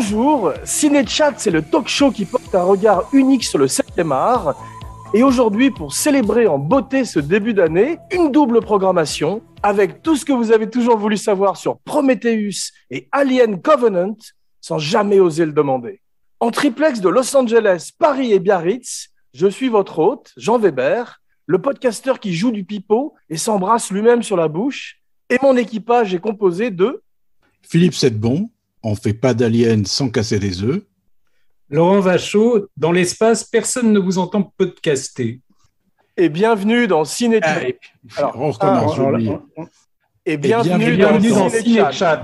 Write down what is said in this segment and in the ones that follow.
Bonjour, Ciné-Chat, c'est le talk-show qui porte un regard unique sur le 7e art. Et aujourd'hui, pour célébrer en beauté ce début d'année, une double programmation avec tout ce que vous avez toujours voulu savoir sur Prometheus et Alien Covenant sans jamais oser le demander. En triplex de Los Angeles, Paris et Biarritz, je suis votre hôte, Jean Weber, le podcasteur qui joue du pipeau et s'embrasse lui-même sur la bouche. Et mon équipage est composé de... Philippe Sedbon, on fait pas d'aliens sans casser des œufs. Laurent Vachaud, dans l'espace, personne ne vous entend podcaster. Et bienvenue dans Ciné-Chat. On recommence, j'oublie. Et bienvenue dans Ciné-Chat.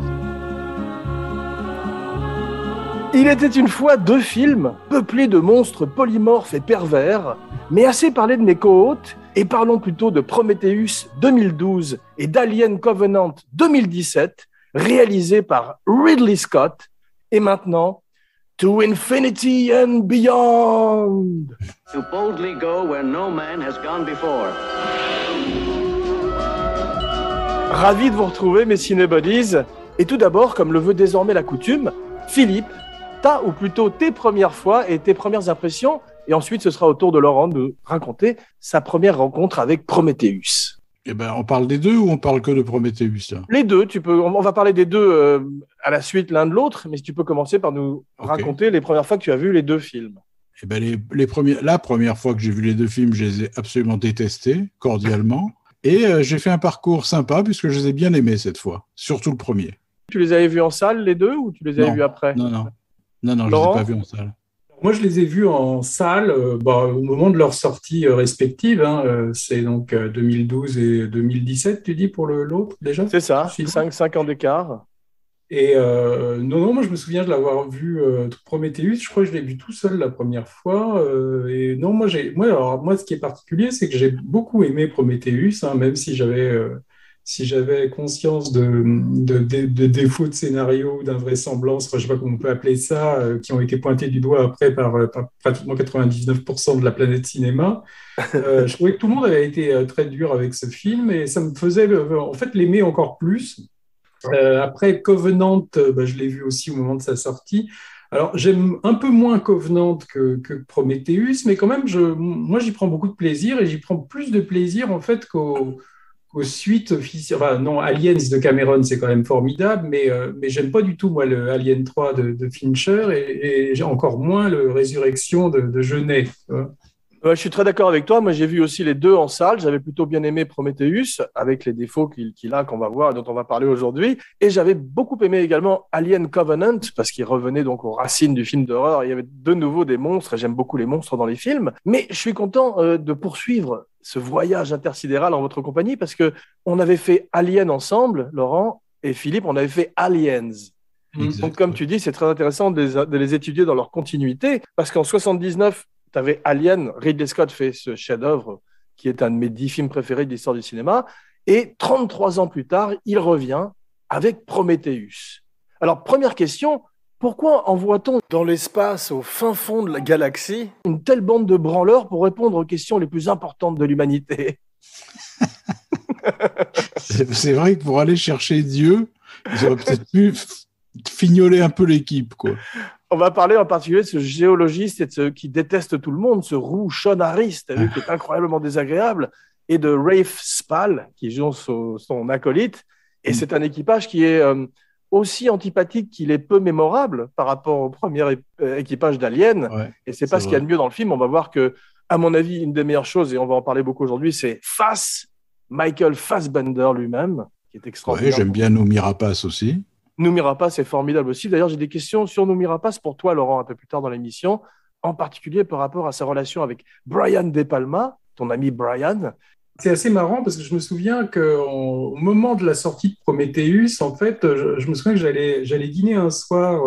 Il était une fois deux films peuplés de monstres polymorphes et pervers, mais assez parlé de mes co-hôtes, et parlons plutôt de Prometheus 2012 et d'Alien Covenant 2017, réalisés par Ridley Scott. Et maintenant, To Infinity and Beyond. To boldly go where no man has gone before. Ravi de vous retrouver, mes cinébodies. Et tout d'abord, comme le veut désormais la coutume, Philippe, ta ou plutôt tes premières fois et tes premières impressions. Et ensuite, ce sera au tour de Laurent de raconter sa première rencontre avec Prometheus. Eh ben, on parle des deux ou on parle que de Prometheus là ? Les deux, on va parler des deux à la suite l'un de l'autre, mais si tu peux commencer par nous raconter les premières fois que tu as vu les deux films. Eh ben, la première fois que j'ai vu les deux films, je les ai absolument détestés, cordialement. Et j'ai fait un parcours sympa puisque je les ai bien aimés cette fois, surtout le premier. Tu les avais vus en salle, les deux, ou tu les avais vus après ? Non, je ne les ai pas vus en salle. Moi, je les ai vus en salle au moment de leur sortie respective. C'est donc 2012 et 2017, tu dis, pour l'autre, déjà ? C'est ça, 5 ans d'écart. Et non, moi, je me souviens de l'avoir vu Prometheus. Je crois que je l'ai vu tout seul la première fois. Et non, moi, ce qui est particulier, c'est que j'ai beaucoup aimé Prometheus, même si j'avais conscience de défauts de scénario, d'invraisemblance, je ne sais pas comment on peut appeler ça, qui ont été pointés du doigt après par pratiquement 99% de la planète cinéma. Je trouvais que tout le monde avait été très dur avec ce film et ça me faisait en fait l'aimer encore plus. Après Covenant, je l'ai vu aussi au moment de sa sortie. Alors, j'aime un peu moins Covenant que Prometheus, mais quand même, moi, j'y prends beaucoup de plaisir et j'y prends plus de plaisir en fait qu'aux suites officielles. Enfin, non, Aliens de Cameron, c'est quand même formidable, mais j'aime pas du tout, moi, le Alien 3 de Fincher et j'ai encore moins le Résurrection de Jeunet. Je suis très d'accord avec toi. Moi, j'ai vu aussi les deux en salle. J'avais plutôt bien aimé Prometheus, avec les défauts qu'il a, qu'on va voir et dont on va parler aujourd'hui. Et j'avais beaucoup aimé également Alien Covenant, parce qu'il revenait donc aux racines du film d'horreur. Il y avait de nouveau des monstres, et j'aime beaucoup les monstres dans les films. Mais je suis content de poursuivre ce voyage intersidéral en votre compagnie, parce qu'on avait fait Alien ensemble, Laurent et Philippe, on avait fait Aliens. Exact. Donc, comme tu dis, c'est très intéressant de les étudier dans leur continuité, parce qu'en 79, tu avais Alien, Ridley Scott fait ce chef-d'œuvre qui est un de mes 10 films préférés de l'histoire du cinéma. Et 33 ans plus tard, il revient avec Prometheus. Alors, première question, pourquoi envoie-t-on dans l'espace, au fin fond de la galaxie, une telle bande de branleurs pour répondre aux questions les plus importantes de l'humanité ? C'est vrai que pour aller chercher Dieu, ils auraient peut-être pu fignoler un peu l'équipe, quoi. On va parler en particulier de ce géologiste et de ce qui déteste tout le monde, ce roux Sean Harris, qui est incroyablement désagréable, et de Rafe Spall, qui joue son acolyte. Et c'est un équipage qui est aussi antipathique qu'il est peu mémorable par rapport au premier équipage d'Alien. Ouais, et c'est pas ce qu'il y a de mieux dans le film. On va voir que, à mon avis, une des meilleures choses, et on va en parler beaucoup aujourd'hui, c'est Michael Fassbender lui-même, qui est extraordinaire. Oui, j'aime bien Noomi Rapace aussi. Noomi Rapace est formidable aussi. D'ailleurs, j'ai des questions sur Noomi Rapace pour toi, Laurent, un peu plus tard dans l'émission, en particulier par rapport à sa relation avec Brian De Palma, ton ami Brian. C'est assez marrant parce que je me souviens qu'au moment de la sortie de Prometheus, en fait, je me souviens que j'allais dîner un soir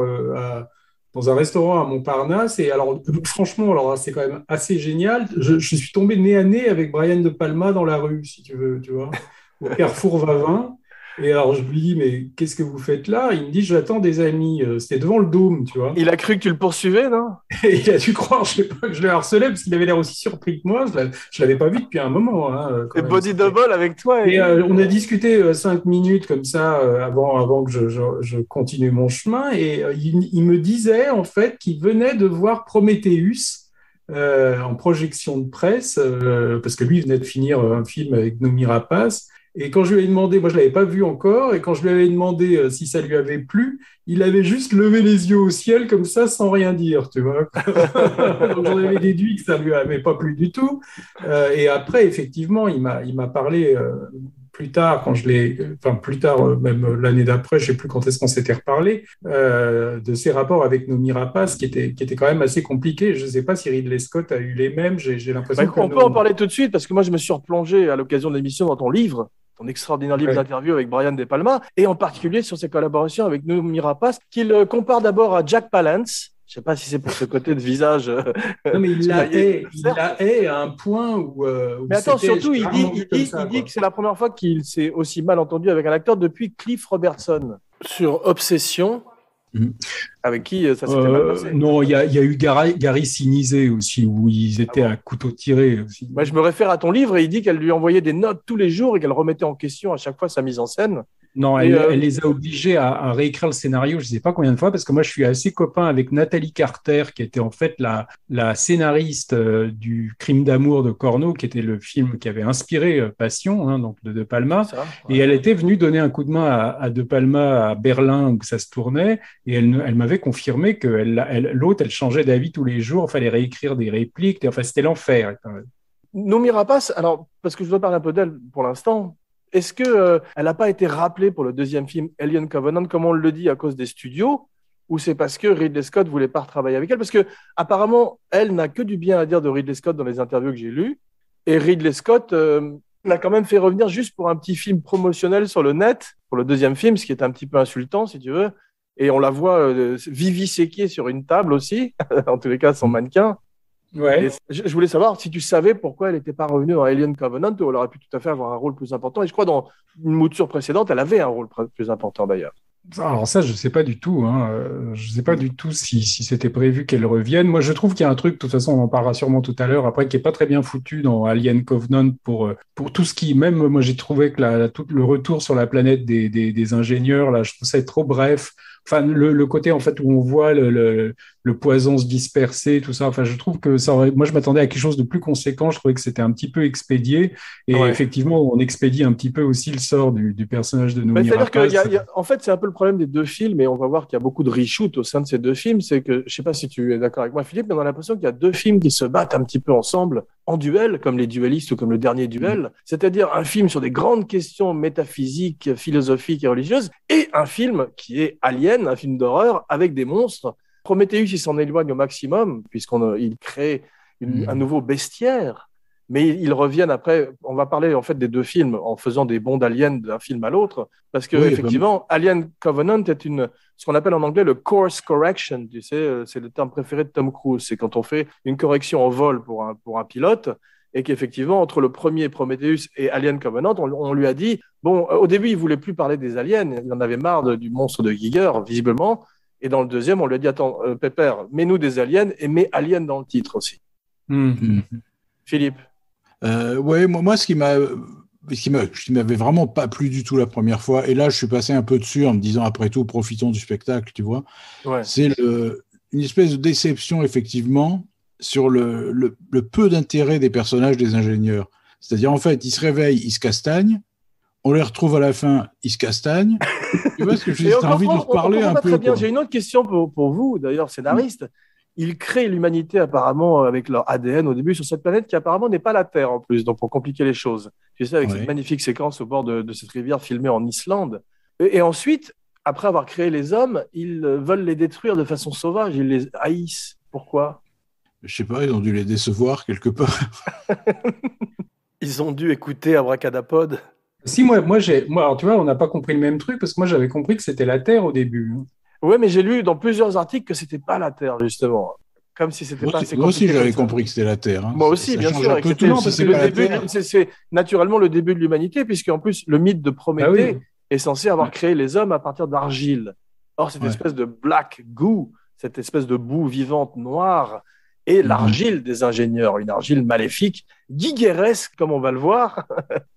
dans un restaurant à Montparnasse. Et alors, franchement, c'est quand même assez génial. Je suis tombé nez à nez avec Brian De Palma dans la rue, si tu veux, tu vois, au Carrefour Vavin. Et alors, je lui dis, mais qu'est-ce que vous faites là? Il me dit, j'attends des amis. C'était devant le Dôme, tu vois. Il a cru que tu le poursuivais, non? Et il a dû croire, je sais pas, que je le harcelais parce qu'il avait l'air aussi surpris que moi. Je l'avais pas vu depuis un moment. Hein, quand C'est même. body double avec toi. Et on a discuté 5 minutes comme ça avant que je continue mon chemin. Et il me disait en fait qu'il venait de voir Prometheus en projection de presse parce que lui il venait de finir un film avec Noomi Rapace. Et quand je lui ai demandé, moi je l'avais pas vu encore, et quand je lui avais demandé si ça lui avait plu, il avait juste levé les yeux au ciel comme ça sans rien dire, tu vois. Donc j'en avais déduit que ça lui avait pas plu du tout. Et après, effectivement, il m'a parlé plus tard, plus tard, même l'année d'après, je sais plus quand est-ce qu'on s'était reparlé, de ses rapports avec Noomi Rapace, qui était quand même assez compliqué. Je sais pas si Ridley Scott a eu les mêmes. J'ai l'impression On peut en parler tout de suite parce que moi je me suis replongé à l'occasion de l'émission dans ton livre, ton extraordinaire livre d'interview avec Brian De Palma, et en particulier sur ses collaborations avec Noomi Rapace, qu'il compare d'abord à Jack Palance. Je sais pas si c'est pour ce côté de visage. Non, mais il la hait à un point où. Mais attends, surtout, il dit que c'est la première fois qu'il s'est aussi mal entendu avec un acteur depuis Cliff Robertson sur Obsession. Avec qui ça s'était mal passé. Non, il y a eu Gary Sinise aussi, où ils étaient à couteau tiré aussi. Moi, je me réfère à ton livre et il dit qu'elle lui envoyait des notes tous les jours et qu'elle remettait en question à chaque fois sa mise en scène. Non, elle les a obligés à réécrire le scénario, je ne sais pas combien de fois, parce que moi, je suis assez copain avec Nathalie Carter, qui était en fait la scénariste du Crime d'amour de Corneau, qui était le film qui avait inspiré Passion, hein, donc de Palma. Ça, ouais. Et elle était venue donner un coup de main à De Palma à Berlin, où ça se tournait, et elle m'avait confirmé que l'autre, elle changeait d'avis tous les jours, il fallait réécrire des répliques, enfin, c'était l'enfer. Noomi Rapace, alors, parce que je dois parler un peu d'elle pour l'instant, est-ce que elle n'a pas été rappelée pour le deuxième film Alien Covenant, comme on le dit, à cause des studios, ou c'est parce que Ridley Scott voulait pas retravailler avec elle? Parce que apparemment, elle n'a que du bien à dire de Ridley Scott dans les interviews que j'ai lues, et Ridley Scott l'a quand même fait revenir juste pour un petit film promotionnel sur le net, pour le deuxième film, ce qui est un petit peu insultant, si tu veux, et on la voit viviséquer sur une table aussi, en tous les cas, son mannequin. Ouais. Je voulais savoir si tu savais pourquoi elle n'était pas revenue dans Alien Covenant, où elle aurait pu tout à fait avoir un rôle plus important. Et je crois dans une mouture précédente, elle avait un rôle plus important d'ailleurs. Alors ça, je ne sais pas du tout. Hein. Je ne sais pas du tout si c'était prévu qu'elle revienne. Moi, je trouve qu'il y a un truc, de toute façon, on en parlera sûrement tout à l'heure, après, qui n'est pas très bien foutu dans Alien Covenant pour tout ce qui... Même moi, j'ai trouvé que tout le retour sur la planète des ingénieurs, là, je trouve ça trop bref. Enfin, le côté, en fait, où on voit le poison se disperser, tout ça. Enfin, je trouve que ça aurait... Moi, je m'attendais à quelque chose de plus conséquent. Je trouvais que c'était un petit peu expédié. Et effectivement, on expédie un petit peu aussi le sort du personnage de Noomi Rapace. C'est-à-dire en fait, c'est un peu le problème des deux films, et on va voir qu'il y a beaucoup de reshoots au sein de ces deux films. C'est que, je sais pas si tu es d'accord avec moi, Philippe, mais on a l'impression qu'il y a deux films qui se battent un petit peu ensemble en duel, comme Les Duellistes ou comme Le Dernier Duel. C'est-à-dire un film sur des grandes questions métaphysiques, philosophiques et religieuses, et un film qui est Alien, un film d'horreur avec des monstres. Prometheus, il s'en éloigne au maximum, puisqu'il crée un nouveau bestiaire. Mais ils reviennent après. On va parler en fait des deux films en faisant des bonds d'Alien d'un film à l'autre, parce que effectivement, Alien Covenant est ce qu'on appelle en anglais le course correction. Tu sais, c'est le terme préféré de Tom Cruise. C'est quand on fait une correction en vol pour un pilote, et qu'effectivement entre le premier Prometheus et Alien Covenant, on lui a dit bon, au début il voulait plus parler des aliens, il en avait marre du monstre de Giger visiblement. Et dans le deuxième, on lui a dit attends, Pépère, mets-nous des aliens et mets Alien dans le titre aussi. Philippe. Ouais, moi, ce qui m'avait vraiment pas plu du tout la première fois, et là, je suis passé un peu dessus en me disant, après tout, profitons du spectacle, tu vois. Ouais. C'est une espèce de déception, effectivement, sur le peu d'intérêt des personnages des ingénieurs. C'est-à-dire, en fait, ils se réveillent, ils se castagnent, on les retrouve à la fin, ils se castagnent. Tu vois ce que je dis? T'as envie de leur parler un peu. Très bien. J'ai une autre question pour vous, d'ailleurs, scénariste. Ils créent l'humanité apparemment avec leur ADN au début sur cette planète qui apparemment n'est pas la Terre en plus, donc pour compliquer les choses. Tu sais, avec cette magnifique séquence au bord de cette rivière filmée en Islande. Et ensuite, après avoir créé les hommes, ils veulent les détruire de façon sauvage, ils les haïssent. Pourquoi? Je sais pas, ils ont dû les décevoir quelque part. Ils ont dû écouter Abracadapod. Si, moi, alors, tu vois, on n'a pas compris le même truc parce que moi j'avais compris que c'était la Terre au début. Oui, mais j'ai lu dans plusieurs articles que c'était pas la Terre, justement. Comme si c'était pas assez compliqué. Moi aussi, j'avais compris que c'était la Terre. Hein. Moi aussi, bien sûr. C'est naturellement le début de l'humanité, puisqu'en plus, le mythe de Prométhée est censé avoir créé les hommes à partir d'argile. Or, cette espèce de black goo, cette espèce de boue vivante noire, est l'argile des ingénieurs, une argile maléfique, guigueresque, comme on va le voir.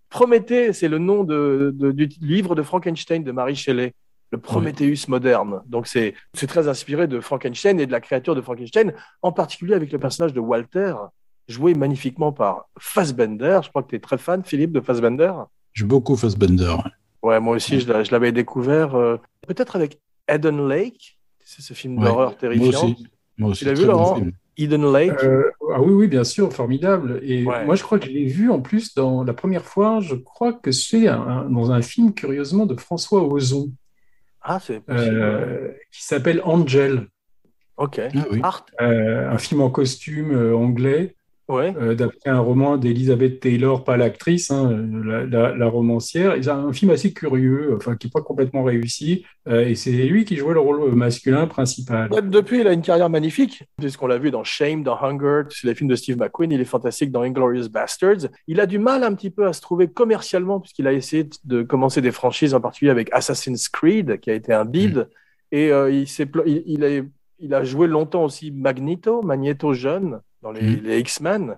Prométhée, c'est le nom du livre de Frankenstein de Mary Shelley, le Prométhéeus moderne. Donc, c'est très inspiré de Frankenstein et de la créature de Frankenstein, en particulier avec le personnage de Walter, joué magnifiquement par Fassbender. Je crois que tu es très fan, Philippe, de Fassbender. J'aime beaucoup Fassbender. Ouais, moi aussi, je l'avais découvert peut-être avec Eden Lake. C'est ce film d'horreur terrifiant. Moi aussi. Tu l'as vu, Laurent? Eden Lake. Oui, bien sûr, formidable. Et moi, je crois que je l'ai vu en plus dans la première fois. Je crois que c'est dans un film, curieusement, de François Ozon. Ah, c'est possible. Qui s'appelle Angel. Ok. Art. Un film en costume anglais. D'après un roman d'Elizabeth Taylor, pas l'actrice, la romancière. C'est un film assez curieux, qui n'est pas complètement réussi, et c'est lui qui jouait le rôle masculin principal. Depuis, il a une carrière magnifique, puisqu'on l'a vu dans Shame, dans Hunger, c'est les films de Steve McQueen, il est fantastique dans Inglourious Basterds. Il a du mal un petit peu à se trouver commercialement, puisqu'il a essayé de commencer des franchises, en particulier avec Assassin's Creed, qui a été un bide, et il a joué longtemps aussi Magneto jeune, dans les X-Men.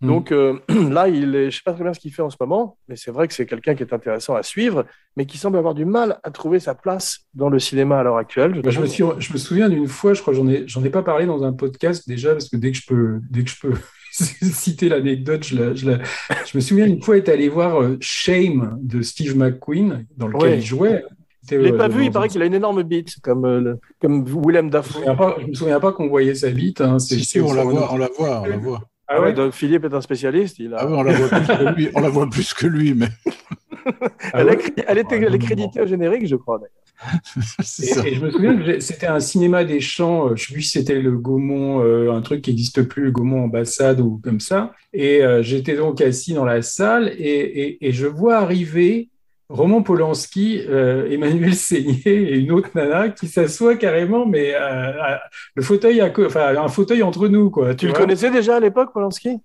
Donc là, je ne sais pas très bien ce qu'il fait en ce moment, mais c'est vrai que c'est quelqu'un qui est intéressant à suivre, mais qui semble avoir du mal à trouver sa place dans le cinéma à l'heure actuelle. Je me souviens d'une fois, je crois que j'en ai pas parlé dans un podcast déjà, parce que dès que je peux citer l'anecdote, je me souviens d'une fois être allé voir Shame de Steve McQueen, dans lequel il jouait. Je ne l'ai pas vu, il paraît qu'il a une énorme bite, comme Willem Dafoe. Je ne me souviens pas qu'on voyait sa bite. Si, on la voit. Ah ouais, donc Philippe est un spécialiste. On la voit plus que lui, mais... Elle est créditée au générique, je crois, d'ailleurs. Et je me souviens que c'était un cinéma des champs, je ne sais plus si c'était le Gaumont, un truc qui n'existe plus, le Gaumont Ambassade ou comme ça. Et j'étais donc assis dans la salle et je vois arriver Roman Polanski, Emmanuel Seigné et une autre nana qui s'assoit carrément, mais un fauteuil entre nous, quoi. Tu le connaissais déjà à l'époque, Polanski?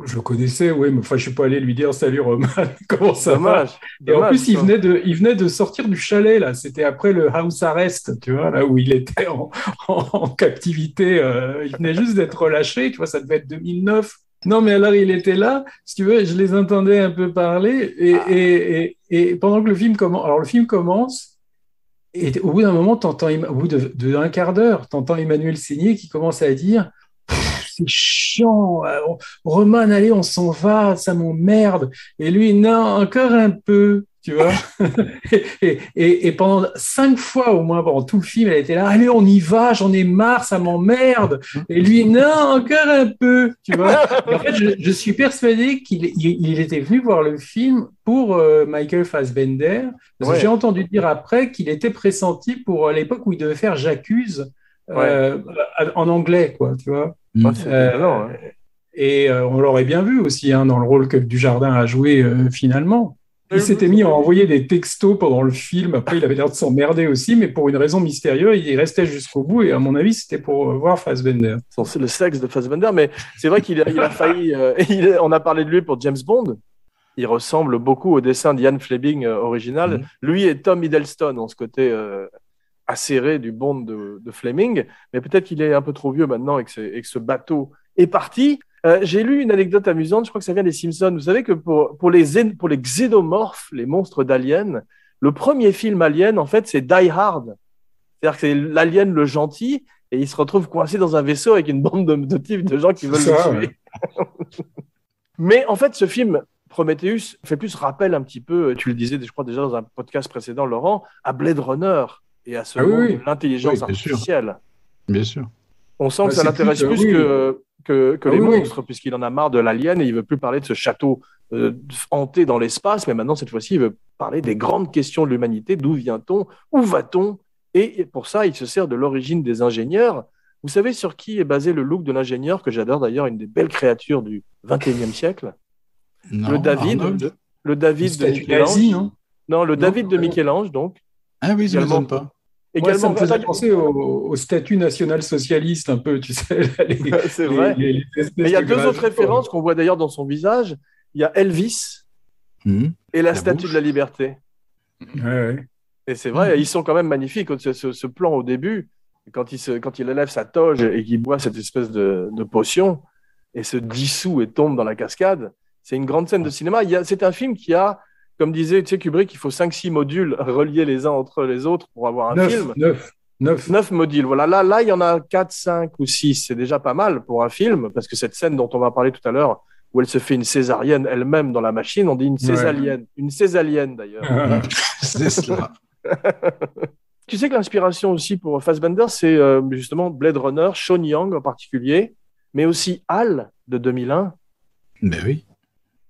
Je le connaissais, oui, mais je suis pas allé lui dire salut Roman, comment ça va? Et en plus, il venait de sortir du chalet là. C'était après le house arrest, tu vois, là où il était en captivité. Il venait juste d'être relâché, tu vois, ça devait être 2009. Non, mais alors il était là, si tu veux, je les entendais un peu parler, et pendant que le film commence, alors le film commence, et au bout d'un moment, au bout d'un quart d'heure, t'entends Emmanuel Seigné qui commence à dire « C'est chiant, Roman, allez, on s'en va, ça m'emmerde. » Et lui, non, encore un peu. Tu vois. et pendant 5 fois au moins pendant tout le film, elle était là, allez, on y va, j'en ai marre, ça m'emmerde. Et lui, non, encore un peu. Tu vois. Et en fait, je suis persuadé qu'il était venu voir le film pour Michael Fassbender. Parce que j'ai entendu dire après qu'il était pressenti pour l'époque où il devait faire J'accuse en anglais, quoi. Tu vois. Et on l'aurait bien vu aussi dans le rôle que Dujardin a joué finalement. Il s'était mis à envoyer des textos pendant le film. Après, il avait l'air de s'emmerder aussi, mais pour une raison mystérieuse, il restait jusqu'au bout. Et à mon avis, c'était pour voir Fassbender. C'est le sexe de Fassbender, mais c'est vrai qu'il a failli... on a parlé de lui pour James Bond. Il ressemble beaucoup au dessin d'Ian Fleming original. Lui et Tom Hiddleston ont ce côté acéré du Bond de Fleming. Mais peut-être qu'il est un peu trop vieux maintenant et que ce bateau est parti. J'ai lu une anecdote amusante, je crois que ça vient des Simpsons. Vous savez que pour les xénomorphes, les monstres d'Alien, le premier film Alien, en fait, c'est Die Hard. C'est-à-dire que c'est l'Alien le gentil, et il se retrouve coincé dans un vaisseau avec une bande de types, de gens qui veulent le tuer. Mais en fait, ce film, Prometheus, fait plus rappel un petit peu, tu le disais, je crois déjà dans un podcast précédent, Laurent, à Blade Runner et à ce monde de l'intelligence artificielle. Bien sûr. On sent que ça l'intéresse plus que les monstres, puisqu'il en a marre de l'alien et il ne veut plus parler de ce château hanté dans l'espace, mais maintenant, cette fois-ci, il veut parler des grandes questions de l'humanité. D'où vient-on? Où va-t-on? Et pour ça, il se sert de l'origine des ingénieurs. Vous savez sur qui est basé le look de l'ingénieur, que j'adore d'ailleurs, une des belles créatures du XXIe siècle? Le David de Michel-Ange. David de Michel-Ange, donc. Ah oui, ça ne m'étonne pas. Également, ça me faisait penser au statut national-socialiste un peu, tu sais. C'est vrai. Mais il y a 2 autres références qu'on voit d'ailleurs dans son visage. Il y a Elvis et la Statue de la Liberté. Ouais. Et c'est vrai, ils sont quand même magnifiques. Ce plan au début, quand il élève sa toge et qu'il boit cette espèce de potion et se dissout et tombe dans la cascade, c'est une grande scène de cinéma. C'est un film qui a, comme disait Kubrick, il faut 5-6 modules reliés les uns entre les autres pour avoir un film. 9 modules. Voilà, là, il y en a 4, 5 ou 6. C'est déjà pas mal pour un film, parce que cette scène dont on va parler tout à l'heure, où elle se fait une césarienne elle-même dans la machine, on dit une césalienne. Ouais. Une césalienne, d'ailleurs. C'est cela. Tu sais que l'inspiration aussi pour Fassbender, c'est justement Blade Runner, Sean Young en particulier, mais aussi HAL de 2001. Ben oui.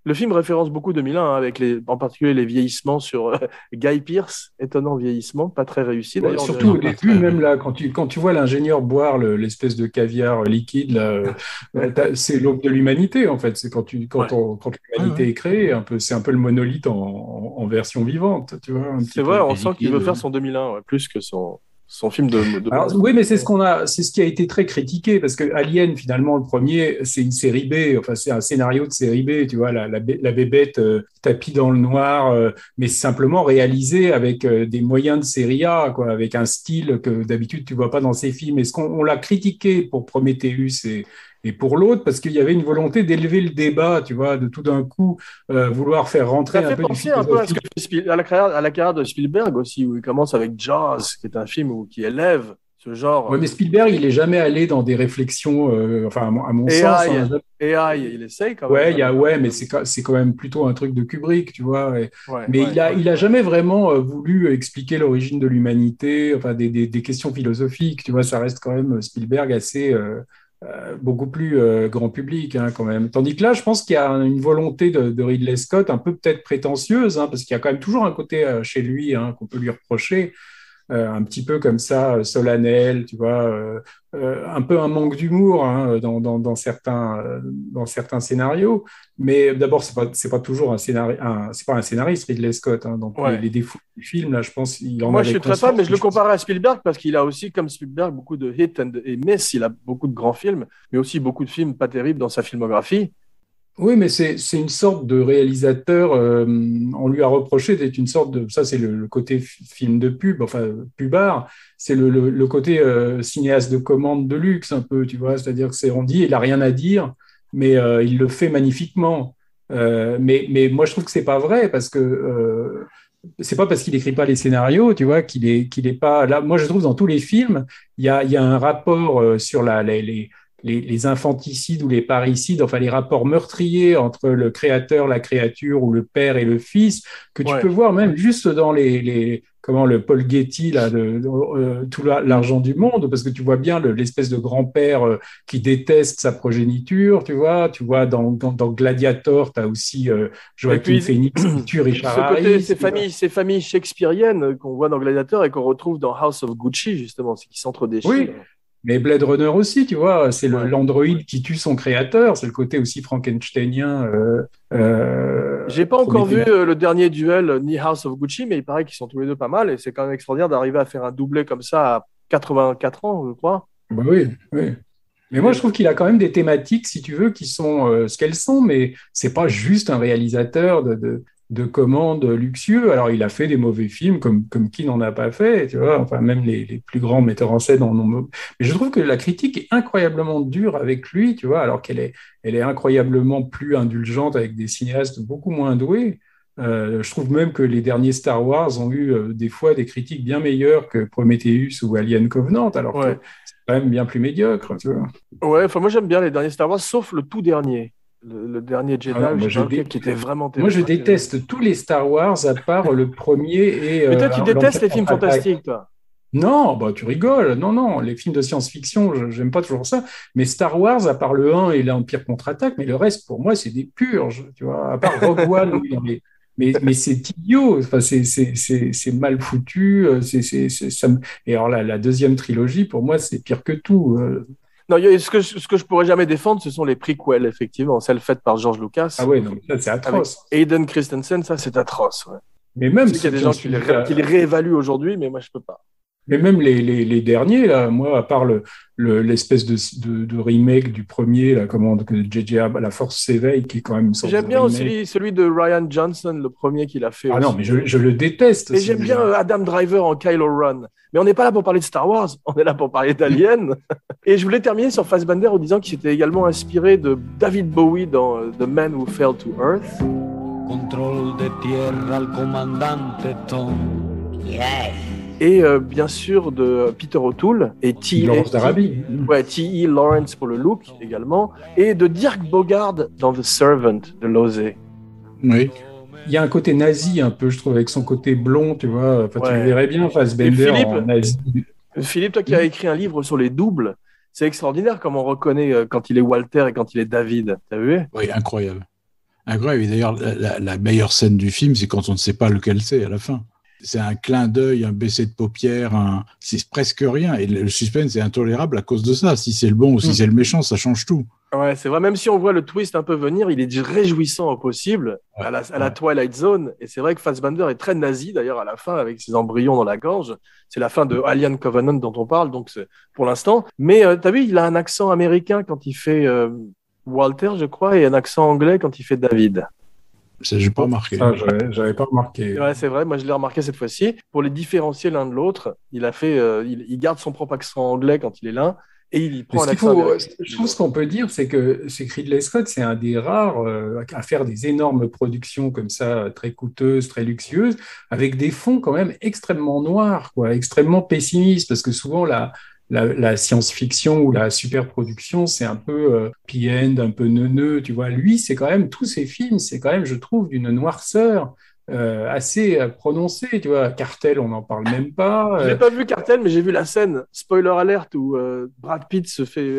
Le film référence beaucoup 2001, avec en particulier les vieillissements sur Guy Pearce, étonnant vieillissement, pas très réussi d'ailleurs. Surtout au début, même là, quand tu vois l'ingénieur boire l'espèce de caviar liquide, là, c'est l'aube de l'humanité en fait. C'est quand l'humanité est créée, c'est un peu le monolithe en version vivante, tu vois. C'est vrai, on sent qu'il veut faire son 2001, plus que son film de... Alors, oui, mais c'est ce qui a été très critiqué, parce que Alien, finalement, le premier, c'est une série B, enfin, c'est un scénario de série B, tu vois, la bébête tapie dans le noir, mais simplement réalisé avec des moyens de série A, quoi, avec un style que d'habitude tu vois pas dans ces films. Est-ce qu'on l'a critiqué pour Prometheus et pour l'autre, parce qu'il y avait une volonté d'élever le débat, tu vois, de tout d'un coup vouloir faire rentrer un peu du philosophique. Ça fait penser un peu à la carrière de Spielberg aussi, où il commence avec Jaws, qui est un film qui élève ce genre. Oui, mais Spielberg, il n'est jamais allé dans des réflexions, à mon sens. AI, il essaye quand même. Ouais, mais c'est quand même plutôt un truc de Kubrick, tu vois. Il a jamais vraiment voulu expliquer l'origine de l'humanité, enfin des questions philosophiques, tu vois. Ça reste quand même Spielberg assez... beaucoup plus grand public quand même. Tandis que là, je pense qu'il y a une volonté de Ridley Scott un peu peut-être prétentieuse, parce qu'il y a quand même toujours un côté chez lui qu'on peut lui reprocher, un petit peu comme ça, solennel, tu vois, un peu un manque d'humour dans certains scénarios. Mais d'abord, c'est pas toujours c'est pas un scénariste, Ridley Scott. Donc les défauts du film, là, je pense, il en Moi, je suis très fan, mais je le compare à Spielberg parce qu'il a aussi, comme Spielberg, beaucoup de hits et miss. Il a beaucoup de grands films, mais aussi beaucoup de films pas terribles dans sa filmographie. Oui, mais c'est une sorte de réalisateur, on lui a reproché d'être une sorte de... Ça, c'est le côté film de pub, enfin, pubard. C'est le côté cinéaste de commande de luxe, un peu, tu vois. C'est-à-dire que on dit, il n'a rien à dire, mais il le fait magnifiquement. Mais moi, je trouve que c'est pas vrai, parce que... c'est pas parce qu'il écrit pas les scénarios, tu vois, qu'il est pas là. Moi, je trouve dans tous les films, il y a un rapport sur les infanticides ou les parricides, enfin les rapports meurtriers entre le créateur, la créature, ou le père et le fils, que tu peux voir même juste dans le Paul Getty, là, tout l'argent du monde, parce que tu vois bien l'espèce de grand-père qui déteste sa progéniture, tu vois dans Gladiator, tu as aussi Joaquin Phoenix qui tue Richard Harris. Ces familles shakespeariennes qu'on voit dans Gladiator et qu'on retrouve dans House of Gucci, justement, c'est qui s'entre-déchirent. Oui. Mais Blade Runner aussi, tu vois, c'est l'androïde qui tue son créateur, c'est le côté aussi frankensteinien. J'ai pas encore vu le dernier duel ni House of Gucci, mais il paraît qu'ils sont tous les deux pas mal, et c'est quand même extraordinaire d'arriver à faire un doublé comme ça à 84 ans, je crois. Bah oui. Mais moi, je trouve qu'il a quand même des thématiques, si tu veux, qui sont ce qu'elles sont, mais c'est pas juste un réalisateur de commande luxueux. Alors, il a fait des mauvais films, comme qui n'en a pas fait, tu vois. Enfin, même les plus grands metteurs en scène en ont. Mais je trouve que la critique est incroyablement dure avec lui, tu vois, alors qu'elle est incroyablement plus indulgente avec des cinéastes beaucoup moins doués. Je trouve même que les derniers Star Wars ont eu des fois des critiques bien meilleures que Prometheus ou Alien Covenant, alors que c'est quand même bien plus médiocre, tu vois. Ouais, enfin, moi j'aime bien les derniers Star Wars, sauf le tout dernier. Le dernier Jedi, qui était vraiment terrible. Moi, je déteste tous les Star Wars, à part le premier et... Mais toi, tu détestes les films fantastiques, toi. Non, bah, tu rigoles. Non, les films de science-fiction, j'aime pas toujours ça. Mais Star Wars, à part le 1 et l'Empire contre-attaque, mais le reste, pour moi, c'est des purges, tu vois. À part Rogue One, mais c'est idiot. Enfin, c'est mal foutu. Et alors, la deuxième trilogie, pour moi, c'est pire que tout. Non, ce que je pourrais jamais défendre, ce sont les prequels, effectivement, celles faites par George Lucas. Ah ouais, non, ça c'est atroce. Avec Hayden Christensen, ça c'est atroce. Ouais. Mais même qu'il y a des gens qui les réévaluent aujourd'hui, mais moi je peux pas. Mais même les derniers, là, moi, à part l'espèce de remake du premier, là, que JJ, La Force s'éveille, qui est quand même une sorte J'aime de bien remake. aussi celui de Ryan Johnson, le premier qu'il a fait Ah aussi. non, mais je le déteste. Et j'aime bien Adam Driver en Kylo Ren. Mais on n'est pas là pour parler de Star Wars, on est là pour parler d'Alien. Et je voulais terminer sur Fassbender en disant qu'il s'était également inspiré de David Bowie dans The Man Who Fell to Earth. Control de tierra al comandante Tom. Yes. Et bien sûr de Peter O'Toole et Lawrence d'Arabie. T.E. Lawrence pour le look également, et de Dirk Bogarde dans The Servant de Losey. Oui. Il y a un côté nazi un peu, je trouve, avec son côté blond, tu vois. Enfin, tu Ouais. le verrais bien, Fassbender en nazi. Philippe, toi qui as écrit un livre sur les doubles, c'est extraordinaire comme on reconnaît quand il est Walter et quand il est David. T'as vu? Oui, incroyable. Incroyable. Et d'ailleurs, la meilleure scène du film, c'est quand on ne sait pas lequel c'est à la fin. C'est un clin d'œil, un baisser de paupières, c'est presque rien. Et le suspense est intolérable à cause de ça. Si c'est le bon ou si c'est le méchant, ça change tout. Ouais, c'est vrai. Même si on voit le twist un peu venir, il est réjouissant au possible à la Twilight Zone. Et c'est vrai que Fassbender est très nazi d'ailleurs à la fin avec ses embryons dans la gorge. C'est la fin de Alien Covenant dont on parle, donc c'est pour l'instant. Mais t'as vu, il a un accent américain quand il fait Walter, je crois, et un accent anglais quand il fait David. Ça, j'ai pas remarqué. Ça, j'avais pas remarqué. Ouais, c'est vrai. Moi, je l'ai remarqué cette fois-ci. Pour les différencier l'un de l'autre, il a fait, il garde son propre accent anglais quand il est là, et il prend un accent américain. Je trouve ce qu'on peut dire, c'est que Ridley Scott, c'est un des rares à faire des énormes productions comme ça, très coûteuses, très luxueuses, avec des fonds quand même extrêmement noirs, quoi, extrêmement pessimistes, parce que souvent la science-fiction ou la superproduction, c'est un peu P-end, un peu neuneux, tu vois. Lui, c'est quand même, tous ses films, c'est quand même, je trouve, d'une noirceur assez prononcée, tu vois. Cartel, on n'en parle même pas. Je n'ai pas vu Cartel, mais j'ai vu la scène, spoiler alert, où Brad Pitt se fait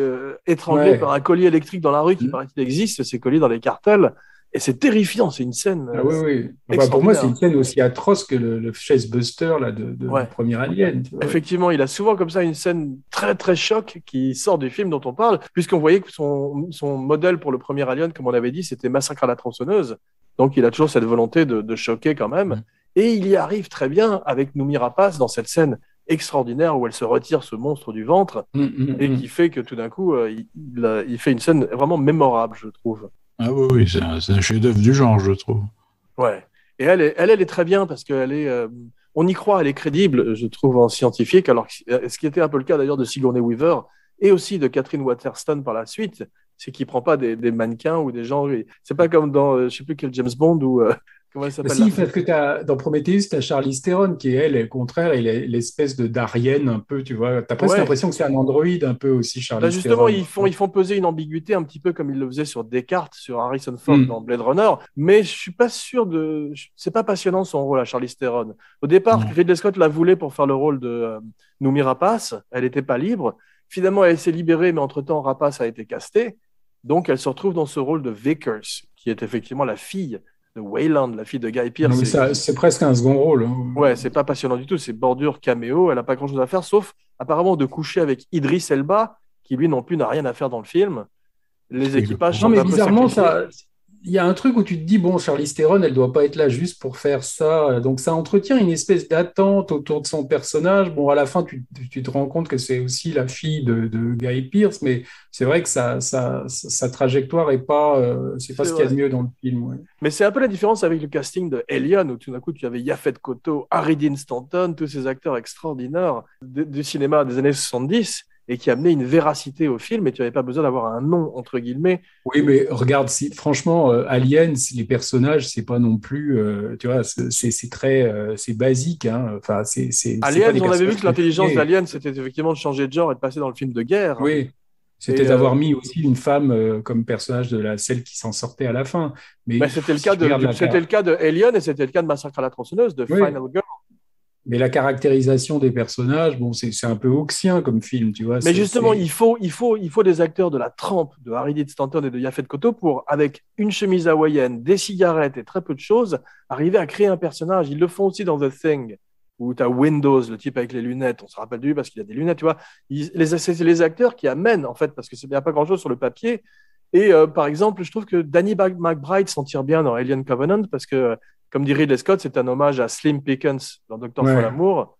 étrangler par un collier électrique dans la rue, qui paraît qu'il existe, ces colliers dans les cartels. Et c'est terrifiant, c'est une scène. Ah oui, oui. Enfin, pour moi, c'est une scène aussi atroce que le Chasebuster là, du premier Alien. Tu vois. Effectivement, il a souvent comme ça une scène très très choc qui sort du film dont on parle, puisqu'on voyait que son modèle pour le premier Alien, comme on avait dit, c'était Massacre à la tronçonneuse. Donc il a toujours cette volonté de choquer quand même. Et il y arrive très bien avec Noomi Rapace dans cette scène extraordinaire où elle se retire ce monstre du ventre et qui fait que tout d'un coup, il fait une scène vraiment mémorable, je trouve. Ah oui, c'est un chef-d'œuvre du genre, je trouve. Ouais. Et elle est très bien parce qu'elle est, on y croit, elle est crédible, je trouve, en scientifique. Alors, ce qui était un peu le cas d'ailleurs de Sigourney Weaver et aussi de Catherine Waterston par la suite, c'est qu'il prend pas des mannequins ou des gens. C'est pas comme dans, je sais plus quel James Bond ou comment elle s'appelle. Si, parce que dans Prometheus, tu as Charlize Theron qui, elle, au contraire, elle est l'espèce d'Arienne un peu, tu vois. Tu as presque l'impression que c'est un androïde un peu aussi, Charlize justement, Theron. ils font peser une ambiguïté un petit peu comme ils le faisaient sur Descartes, sur Harrison Ford dans Blade Runner. Mais je suis pas sûr c'est pas passionnant son rôle à Charlize Theron. Au départ, Ridley Scott la voulait pour faire le rôle de Noomi Rapace. Elle n'était pas libre. Finalement, elle s'est libérée, mais entre-temps, Rapace a été castée. Donc, elle se retrouve dans ce rôle de Vickers, qui est effectivement la fille de Wayland, la fille de Guy Pearce. Non, mais c'est presque un second rôle. Hein. Ouais, c'est pas passionnant du tout, c'est bordure caméo, elle n'a pas grand-chose à faire, sauf apparemment de coucher avec Idris Elba, qui lui non plus n'a rien à faire dans le film. Les équipages sont un peu bizarrement, sacrifiés. il y a un truc où tu te dis, bon, Charlize Theron, elle doit pas être là juste pour faire ça. Donc, ça entretient une espèce d'attente autour de son personnage. Bon, à la fin, tu te rends compte que c'est aussi la fille de Guy Pearce, mais c'est vrai que sa trajectoire est pas, c'est pas ce qu'il y a de mieux dans le film. Ouais. Mais c'est un peu la différence avec le casting de Alien, où tout d'un coup, tu avais Yaphet Kotto, Harry Dean Stanton, tous ces acteurs extraordinaires du cinéma des années 70, et qui amenaient une véracité au film, et tu n'avais pas besoin d'avoir un nom, entre guillemets. Oui, mais regarde, franchement, Alien, les personnages, c'est pas non plus, tu vois, c'est très, c'est basique. Hein. Enfin, Alien, on avait vu que l'intelligence d'Alien, c'était effectivement de changer de genre et de passer dans le film de guerre. Oui, c'était d'avoir mis aussi une femme comme personnage de celle qui s'en sortait à la fin. Mais c'était le cas de Alien et c'était le cas de Massacre à la tronçonneuse, de Final Girl. Mais la caractérisation des personnages, bon, c'est un peu hawksien comme film, tu vois. Mais justement, il faut des acteurs de la trempe de Harry Dean Stanton et de Yaphet Kotto pour, avec une chemise hawaïenne, des cigarettes et très peu de choses, arriver à créer un personnage. Ils le font aussi dans The Thing, où tu as Windows, le type avec les lunettes. On se rappelle de lui parce qu'il a des lunettes, tu vois. C'est les acteurs qui amènent, en fait, parce qu'il n'y a pas grand-chose sur le papier. Et par exemple, je trouve que Danny McBride s'en tire bien dans Alien Covenant parce que, comme dit Ridley Scott, c'est un hommage à Slim Pickens dans Dr. Folamour.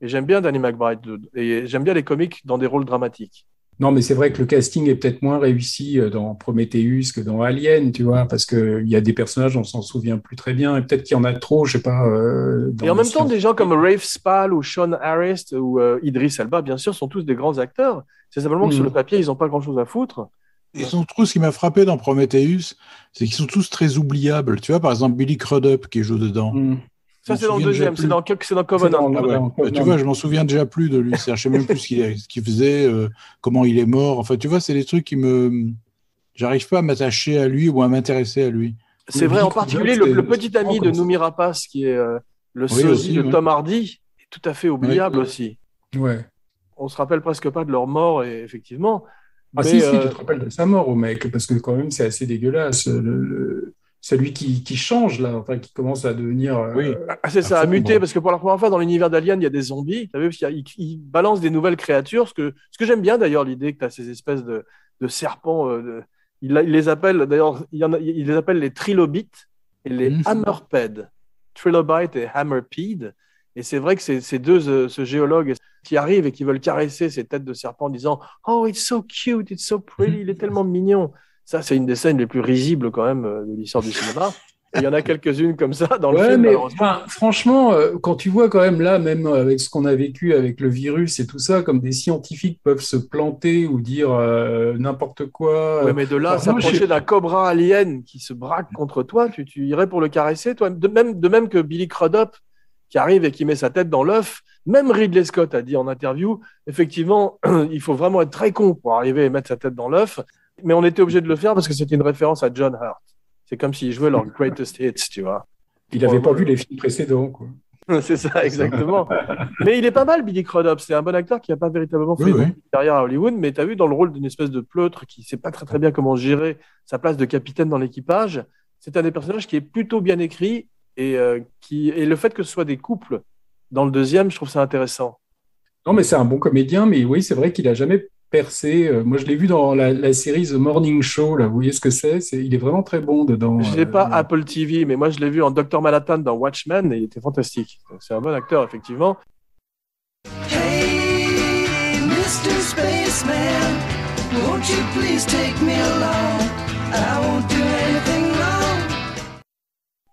Et j'aime bien Danny McBride. Et j'aime bien les comiques dans des rôles dramatiques. Non, mais c'est vrai que le casting est peut-être moins réussi dans Prometheus que dans Alien, tu vois, parce qu'il y a des personnages, on s'en souvient plus très bien, et peut-être qu'il y en a trop, je sais pas. Et en même temps, des gens comme Rafe Spall ou Sean Harris ou Idris Elba, bien sûr, sont tous des grands acteurs. C'est simplement que sur le papier, ils n'ont pas grand-chose à foutre. Ils sont tous, ce qui m'a frappé dans Prometheus, c'est qu'ils sont tous très oubliables. Tu vois, par exemple, Billy Crudup qui joue dedans. Ça, c'est dans le deuxième, c'est dans Covenant. Tu vois, je m'en souviens déjà plus de lui. Je ne sais même plus ce qu'il faisait, comment il est mort. Enfin, tu vois, c'est des trucs j'arrive pas à m'attacher à lui ou à m'intéresser à lui. C'est vrai, en particulier, le petit ami de Noomi Rapace, qui est le sosie de Tom Hardy, est tout à fait oubliable aussi. Ouais. On se rappelle presque pas de leur mort, et effectivement. Ah si, tu te rappelles de sa mort au mec, parce que quand même, c'est assez dégueulasse. Celui qui change, là, enfin, qui commence à devenir... c'est ça, à muter, parce que pour la première fois dans l'univers d'Alien, il y a des zombies, tu as vu, parce qu'ils balancent des nouvelles créatures, ce que j'aime bien d'ailleurs, l'idée que tu as ces espèces de serpents, il les appelle, d'ailleurs, il les appelle les trilobites et les hammerpeds, trilobite et hammerpede, et c'est vrai que ces deux, ce géologue qui arrivent et qui veulent caresser ces têtes de serpents en disant « Oh, it's so cute, it's so pretty, il est tellement mignon ». Ça, c'est une des scènes les plus risibles quand même de l'histoire du cinéma. Et il y en a quelques-unes comme ça dans le film. Mais franchement, quand tu vois quand même là, même avec ce qu'on a vécu avec le virus et tout ça, comme des scientifiques peuvent se planter ou dire n'importe quoi. Oui, mais de là à s'approcher d'un cobra alien qui se braque contre toi, tu irais pour le caresser, toi. De même que Billy Crudup qui arrive et qui met sa tête dans l'œuf. Même Ridley Scott a dit en interview, effectivement, il faut vraiment être très con pour arriver et mettre sa tête dans l'œuf. Mais on était obligé de le faire parce que c'était une référence à John Hurt. C'est comme s'ils jouaient leur greatest hits, tu vois. Il n'avait pas vu les films précédents, quoi. C'est ça, exactement. Mais il est pas mal, Billy Crudup. C'est un bon acteur qui n'a pas véritablement fait une carrière à Hollywood, mais tu as vu dans le rôle d'une espèce de pleutre qui ne sait pas très, très bien comment gérer sa place de capitaine dans l'équipage. C'est un des personnages qui est plutôt bien écrit et le fait que ce soit des couples dans le deuxième, je trouve ça intéressant. Non, mais c'est un bon comédien, mais oui, c'est vrai qu'il n'a jamais percé. Moi, je l'ai vu dans la série The Morning Show, là, vous voyez ce que c'est, il est vraiment très bon dedans. Je n'ai pas Apple TV, mais moi, je l'ai vu en Dr. Manhattan dans Watchmen et il était fantastique. C'est un bon acteur, effectivement. Hey, Mr. Spaceman, won't you please take me along? I won't do anything wrong.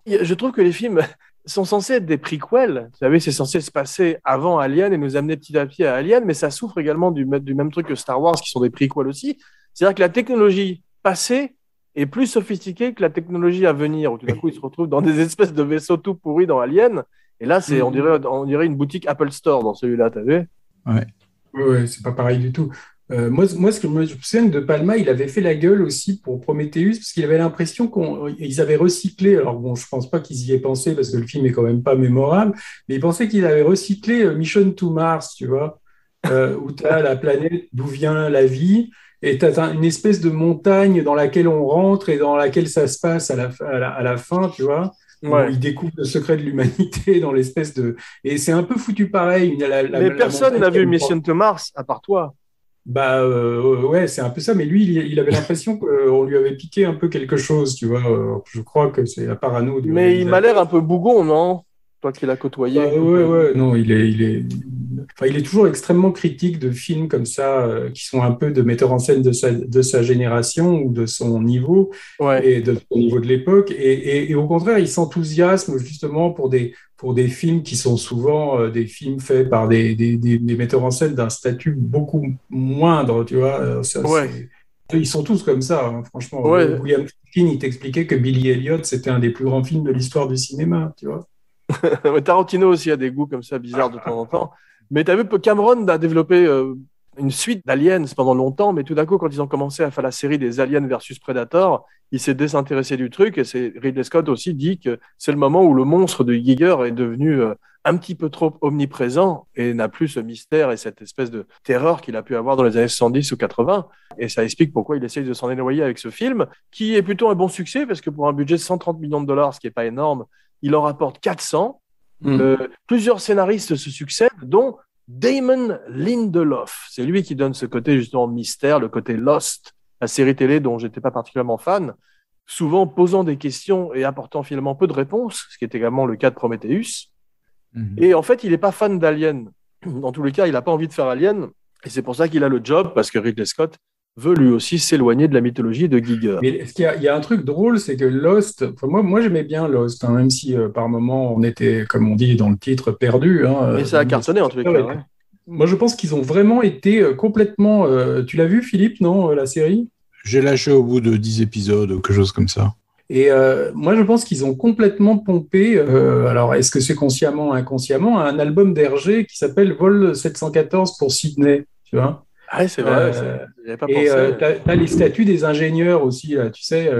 Je trouve que les films sont censés être des prequels. Vous savez, c'est censé se passer avant Alien et nous amener petit à petit à Alien, mais ça souffre également du même truc que Star Wars, qui sont des prequels aussi. C'est-à-dire que la technologie passée est plus sophistiquée que la technologie à venir, où tout d'un coup, ils se retrouvent dans des espèces de vaisseaux tout pourris dans Alien. Et là, on dirait une boutique Apple Store dans celui-là, t'as vu? Ouais, c'est pas pareil du tout. Moi, ce que je me souviens de Palma, il avait fait la gueule aussi pour Prometheus, parce qu'il avait l'impression qu'ils avaient recyclé, alors bon, je pense pas qu'ils y aient pensé, parce que le film est quand même pas mémorable, mais ils pensaient qu'ils avaient recyclé Mission to Mars, tu vois, où tu as la planète d'où vient la vie, et tu as une espèce de montagne dans laquelle on rentre et dans laquelle ça se passe à la fin, tu vois. Ouais. Où ils découvrent le secret de l'humanité dans l'espèce de... Et c'est un peu foutu pareil. Mais personne n'a vu Mission to Mars, à part toi. Ouais, c'est un peu ça, mais lui, il avait l'impression qu'on lui avait piqué un peu quelque chose, tu vois. Je crois que c'est la parano. Mais il m'a l'air un peu bougon, non? Toi qui l'as côtoyé. Ouais, non, il est toujours extrêmement critique de films comme ça, qui sont un peu de metteurs en scène de sa génération ou de son niveau, et de son niveau de l'époque. Et au contraire, il s'enthousiasme justement pour des films qui sont souvent des films faits par des metteurs en scène d'un statut beaucoup moindre, tu vois. Ils sont tous comme ça, hein, franchement. William Friedkin, il t'expliquait que Billy Elliot, c'était un des plus grands films de l'histoire du cinéma, tu vois. Tarantino aussi a des goûts comme ça bizarres de temps en temps. Mais tu as vu, Cameron a développé une suite d'Aliens pendant longtemps, mais tout d'un coup, quand ils ont commencé à faire la série des Aliens versus Predator, il s'est désintéressé du truc, et Ridley Scott aussi dit que c'est le moment où le monstre de Giger est devenu un petit peu trop omniprésent et n'a plus ce mystère et cette espèce de terreur qu'il a pu avoir dans les années 70 ou 80. Et ça explique pourquoi il essaye de s'en éloigner avec ce film, qui est plutôt un bon succès, parce que pour un budget de 130 millions de dollars, ce qui n'est pas énorme, il en rapporte 400. Plusieurs scénaristes se succèdent, dont Damon Lindelof. C'est lui qui donne ce côté justement mystère, le côté Lost, la série télé dont j'étais pas particulièrement fan, souvent posant des questions et apportant finalement peu de réponses, ce qui est également le cas de Prometheus. Et en fait, il n'est pas fan d'Alien. Dans tous les cas, il n'a pas envie de faire Alien, et c'est pour ça qu'il a le job, parce que Ridley Scott veut lui aussi s'éloigner de la mythologie de Giger. Mais il y a un truc drôle, c'est que Lost, moi j'aimais bien Lost, hein, même si par moments on était, comme on dit dans le titre, perdu. Hein, mais ça a cartonné en tous les cas. Ouais. Moi je pense qu'ils ont vraiment été complètement. Tu l'as vu, Philippe, non, la série? J'ai lâché au bout de 10 épisodes ou quelque chose comme ça. Et moi je pense qu'ils ont complètement pompé, alors est-ce que c'est consciemment ou inconsciemment, un album d'Hergé qui s'appelle Vol 714 pour Sydney, tu vois? Ah, c'est vrai, j'avais pas pensé. T'as les statues des ingénieurs aussi, là, tu sais,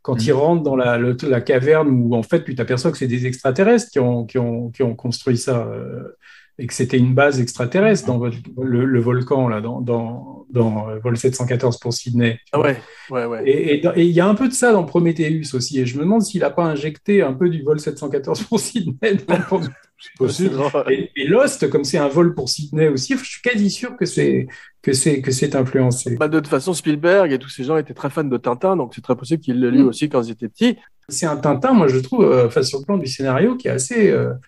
quand ils rentrent dans la caverne où en fait tu t'aperçois que c'est des extraterrestres qui ont construit ça, et que c'était une base extraterrestre dans le volcan, là, dans Vol 714 pour Sydney. Ah ouais. Et il y a un peu de ça dans Prometheus aussi, et je me demande s'il n'a pas injecté un peu du Vol 714 pour Sydney dans c'est possible. Et Lost, comme c'est un vol pour Sydney aussi, je suis quasi sûr que c'est influencé. De toute façon, Spielberg et tous ces gens étaient très fans de Tintin, donc c'est très possible qu'ils le lu aussi quand ils étaient petits. C'est un Tintin, moi je trouve, sur le plan du scénario, qui est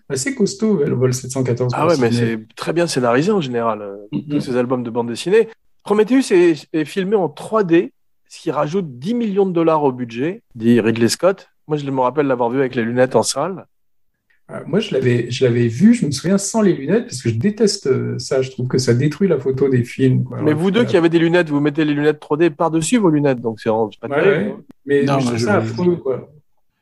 assez costaud, le vol 714. Ah ouais, mais c'est très bien scénarisé en général, tous ces albums de bande dessinée. Prometheus est filmé en 3D, ce qui rajoute $10 millions au budget, dit Ridley Scott. Moi, je me rappelle l'avoir vu avec les lunettes en salle. Moi, je l'avais vu, je me souviens, sans les lunettes, parce que je déteste ça. Je trouve que ça détruit la photo des films. Quoi. Mais vous deux qui avez des lunettes, vous mettez les lunettes 3D par-dessus vos lunettes, donc c'est pas terrible. Ouais. Mais je trouve ça affreux, quoi.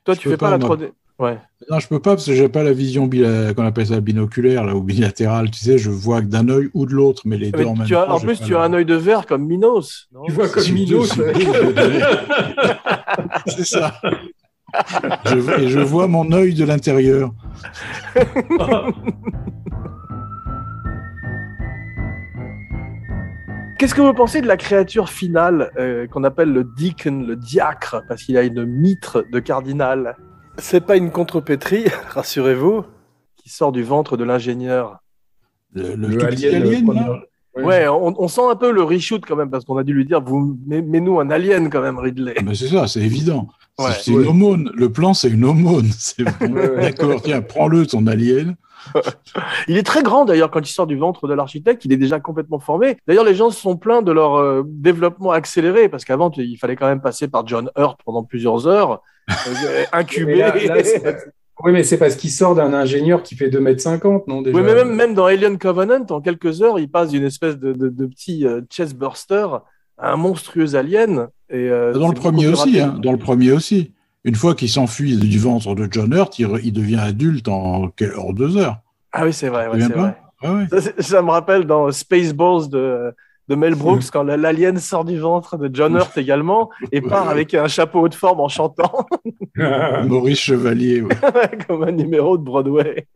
Toi, tu fais pas la 3D. Ouais. Non, je peux pas parce que j'ai pas la vision qu'on appelle ça binoculaire là, ou bilatérale. Tu sais, je vois que d'un œil ou de l'autre, mais les deux en même temps. En plus, tu as un œil de verre comme Minos. Non, tu vois comme Minos. C'est ça. Je vois mon œil de l'intérieur. Qu'est-ce que vous pensez de la créature finale qu'on appelle le deacon, le diacre, parce qu'il a une mitre de cardinal? C'est pas une contrepétrie, rassurez-vous, qui sort du ventre de l'ingénieur. Le alien là. Ouais, on sent un peu le reshoot quand même, parce qu'on a dû lui dire, mets-nous un alien quand même, Ridley. Mais c'est ça, c'est évident. C'est une aumône. Le plan, c'est une aumône. C'est bon. D'accord, tiens, prends-le, ton alien. Il est très grand d'ailleurs quand il sort du ventre de l'architecte, il est déjà complètement formé. D'ailleurs, les gens se sont plaints de leur développement accéléré, parce qu'avant, il fallait quand même passer par John Hurt pendant plusieurs heures, incubé. Oui, mais c'est parce qu'il sort d'un ingénieur qui fait 2,50 m, non déjà. Oui, mais même dans Alien Covenant, en quelques heures, il passe d'une espèce de petit chest burster à un monstrueux alien. Et, dans le premier aussi, hein, dans le premier aussi. Une fois qu'il s'enfuit du ventre de John Hurt, il devient adulte en 2 heures. Ah oui, c'est vrai. Ouais, c'est vrai. Ouais. Ça me rappelle dans Spaceballs de Mel Brooks, quand l'alien sort du ventre de John Hurt également, et part avec un chapeau haute forme en chantant. Maurice Chevalier. Ouais. Comme un numéro de Broadway.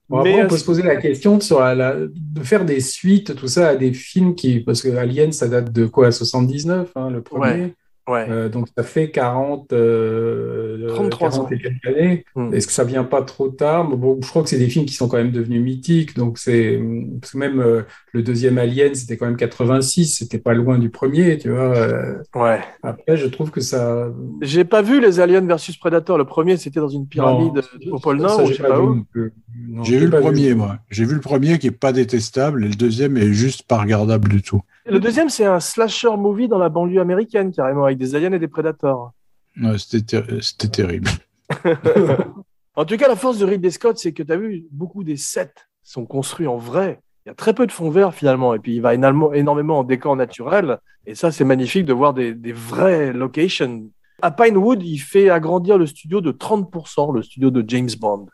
Bon, après, on peut se poser la question de faire des suites, tout ça, à des films parce que Alien, ça date de quoi, 79, hein, le premier. Ouais. Donc ça fait 33 ans et quelques années. Est-ce que ça vient pas trop tard? Bon, je crois que c'est des films qui sont quand même devenus mythiques. Donc parce que même le deuxième Alien, c'était quand même 86, c'était pas loin du premier, tu vois. Après, je trouve que ça. J'ai pas vu les Aliens versus Predator. Le premier, c'était dans une pyramide au pôle Nord, ou je sais pas où. J'ai vu le premier, moi. J'ai vu le premier qui est pas détestable, et le deuxième est juste pas regardable du tout. Le deuxième, c'est un slasher movie dans la banlieue américaine, carrément, avec des aliens et des prédateurs. Ouais, c'était terrible. En tout cas, la force de Ridley Scott, c'est que tu as vu, beaucoup des sets sont construits en vrai. Il y a très peu de fond vert, finalement. Et puis, il va énormément en décor naturel. Et ça, c'est magnifique de voir des vraies locations. À Pinewood, il fait agrandir le studio de 30%, le studio de James Bond.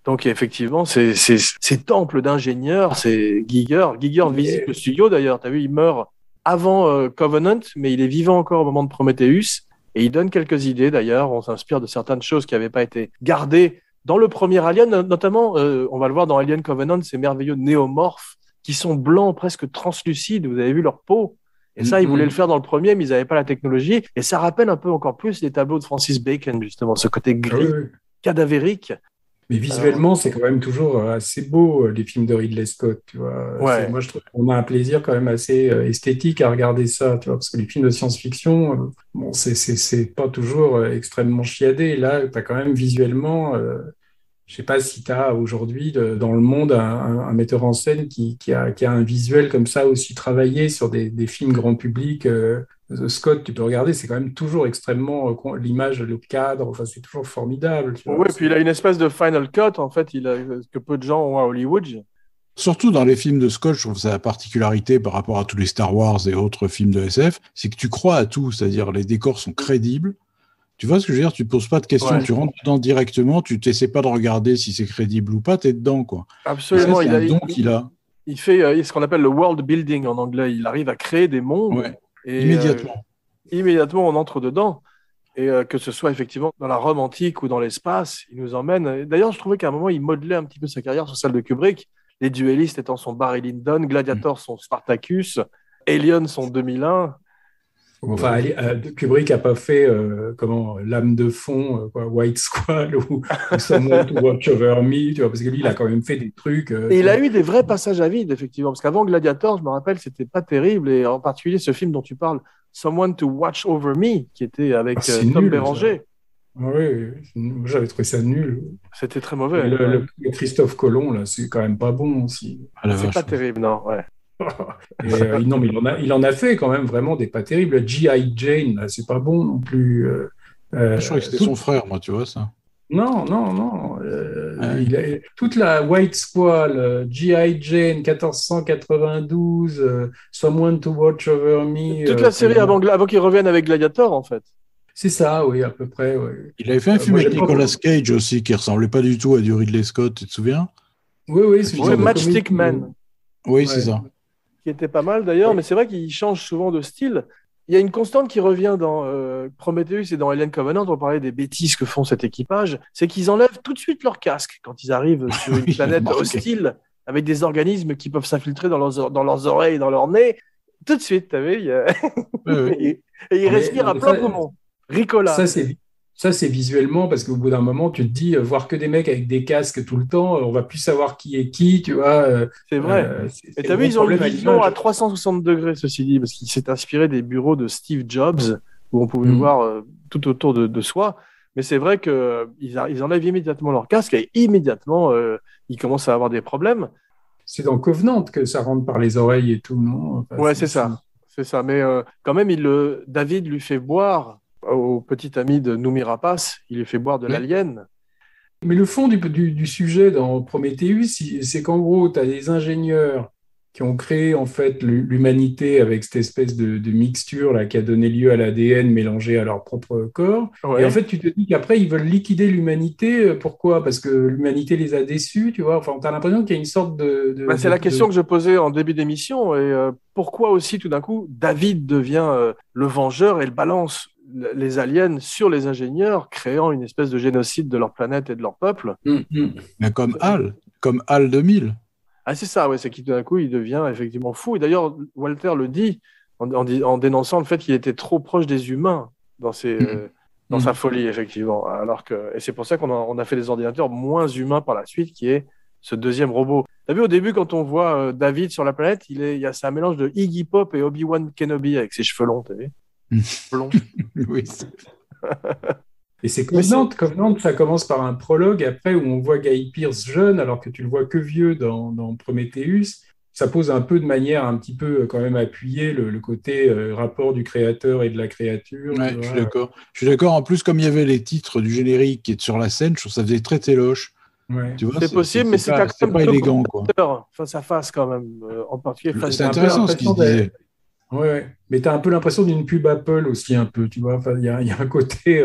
Donc, effectivement, ces temples d'ingénieurs, c'est Giger. Giger visite le studio, d'ailleurs. Tu as vu, il meurt avant Covenant, mais il est vivant encore au moment de Prometheus. Et il donne quelques idées, d'ailleurs. On s'inspire de certaines choses qui n'avaient pas été gardées dans le premier Alien. Notamment, on va le voir dans Alien Covenant, ces merveilleux néomorphes qui sont blancs, presque translucides. Vous avez vu leur peau. Et ça, ils voulaient le faire dans le premier, mais ils n'avaient pas la technologie. Et ça rappelle un peu encore plus les tableaux de Francis Bacon, justement, ce côté gris, cadavérique. Mais visuellement, c'est quand même toujours assez beau, les films de Ridley Scott, tu vois. Moi, je trouve qu'on a un plaisir quand même assez esthétique à regarder ça, tu vois, parce que les films de science-fiction, c'est pas toujours extrêmement chiadé. Là, tu as quand même visuellement Je sais pas si tu as aujourd'hui dans le monde un metteur en scène qui a un visuel comme ça aussi travaillé sur des films grand public. Scott, tu peux regarder, c'est quand même toujours extrêmement l'image, le cadre, enfin c'est toujours formidable. Oui, puis il a une espèce de final cut en fait, que peu de gens ont à Hollywood. Surtout dans les films de Scott, je trouve ça la particularité par rapport à tous les Star Wars et autres films de SF, c'est que tu crois à tout, c'est-à-dire les décors sont crédibles. Tu vois ce que je veux dire? Tu te poses pas de questions, tu rentres dedans directement, tu t'essaies pas de regarder si c'est crédible ou pas, t'es dedans, quoi. Absolument, c'est un don qu'il a. Il fait ce qu'on appelle le world building en anglais. Il arrive à créer des mondes. Ouais. Et, immédiatement. Immédiatement, on entre dedans. Et que ce soit effectivement dans la Rome antique ou dans l'espace, il nous emmène. D'ailleurs, je trouvais qu'à un moment, il modelait un petit peu sa carrière sur celle de Kubrick. Les duellistes étant son Barry Lyndon, Gladiator son Spartacus, Alien son 2001. Enfin, Kubrick n'a pas fait l'âme de fond, White Squall ou Someone to Watch Over Me, tu vois, parce que lui, il a quand même fait des trucs. Et il a eu des vrais passages à vide, effectivement, parce qu'avant Gladiator, je me rappelle, c'était pas terrible, et en particulier ce film dont tu parles, Someone to Watch Over Me, qui était avec Tom Berenger. Oui, j'avais trouvé ça nul. C'était très mauvais. Le Christophe Colomb, là, c'est quand même pas bon aussi. C'est pas terrible, non, ouais. Non, mais il en a fait quand même vraiment des pas terribles. G.I. Jane, là, c'est pas bon non plus. Je crois que c'était son frère, moi, tu vois ça. Non. Toute la White Squall, G.I. Jane, 1492, Someone to Watch Over Me. Toute la série avant qu'il revienne avec Gladiator, en fait. C'est ça, oui, à peu près. Ouais. Il avait fait un film avec Nicolas Cage aussi qui ressemblait pas du tout à du Ridley Scott, tu te souviens? Oui, Matchstick Man. Oui, c'est ça. Qui était pas mal d'ailleurs, mais c'est vrai qu'il change souvent de style. Il y a une constante qui revient dans Prometheus et dans Alien Covenant, on parlait des bêtises que font cet équipage, c'est qu'ils enlèvent tout de suite leur casque quand ils arrivent sur une planète hostile avec des organismes qui peuvent s'infiltrer dans leurs oreilles, dans leur nez. Tout de suite, tu vu, et ils respirent à plein poumon. Ricola. Ça, c'est visuellement, parce qu'au bout d'un moment, tu te dis, voir que des mecs avec des casques tout le temps, on va plus savoir qui est qui, tu vois. C'est vrai. Et tu as vu, ils ont une vision à 360 degrés, ceci dit, parce qu'il s'est inspiré des bureaux de Steve Jobs, où on pouvait voir tout autour de soi. Mais c'est vrai qu'ils enlèvent immédiatement leur casque et immédiatement, ils commencent à avoir des problèmes. C'est dans Covenant que ça rentre par les oreilles et tout, non? Enfin, ouais, c'est ça. Mais quand même, David lui fait boire au petit ami de Noomi Rapace, il lui fait boire de l'alien. Mais le fond du sujet dans Prometheus, c'est qu'en gros, tu as des ingénieurs qui ont créé en fait l'humanité avec cette espèce de mixture là, qui a donné lieu à l'ADN mélangé à leur propre corps. Ouais. Et en fait, tu te dis qu'après, ils veulent liquider l'humanité. Pourquoi? Parce que l'humanité les a déçus, tu vois. Enfin, tu as l'impression qu'il y a une sorte c'est la question que je posais en début d'émission. Et pourquoi aussi, tout d'un coup, David devient le vengeur et le balance les aliens sur les ingénieurs, créant une espèce de génocide de leur planète et de leur peuple. Mais comme HAL 2000. Ah, c'est ça, ouais, c'est qu'il d'un coup, il devient effectivement fou. Et d'ailleurs, Walter le dit en dénonçant le fait qu'il était trop proche des humains dans sa folie, effectivement. Et c'est pour ça qu'on a fait des ordinateurs moins humains par la suite, qui est ce deuxième robot. T'as vu, au début, quand on voit David sur la planète, c'est un mélange de Iggy Pop et Obi-Wan Kenobi avec ses cheveux longs, t'as vu? Blond. Oui. Et c'est Covenant, ça commence par un prologue après où on voit Guy Pearce jeune alors que tu le vois que vieux dans Prometheus. Ça pose un peu de manière un petit peu quand même appuyée le côté rapport du créateur et de la créature. Ouais, je suis d'accord. Je suis d'accord. En plus, comme il y avait les titres du générique qui est sur la scène, je trouve que ça faisait très téloche. Ouais. Tu vois, c'est possible, mais c'est pas élégant, quoi. Face à face quand même, en particulier. C'est intéressant ce qu'il disait. Ouais, mais tu as un peu l'impression d'une pub Apple aussi, un peu, tu vois. Enfin, il y a un côté.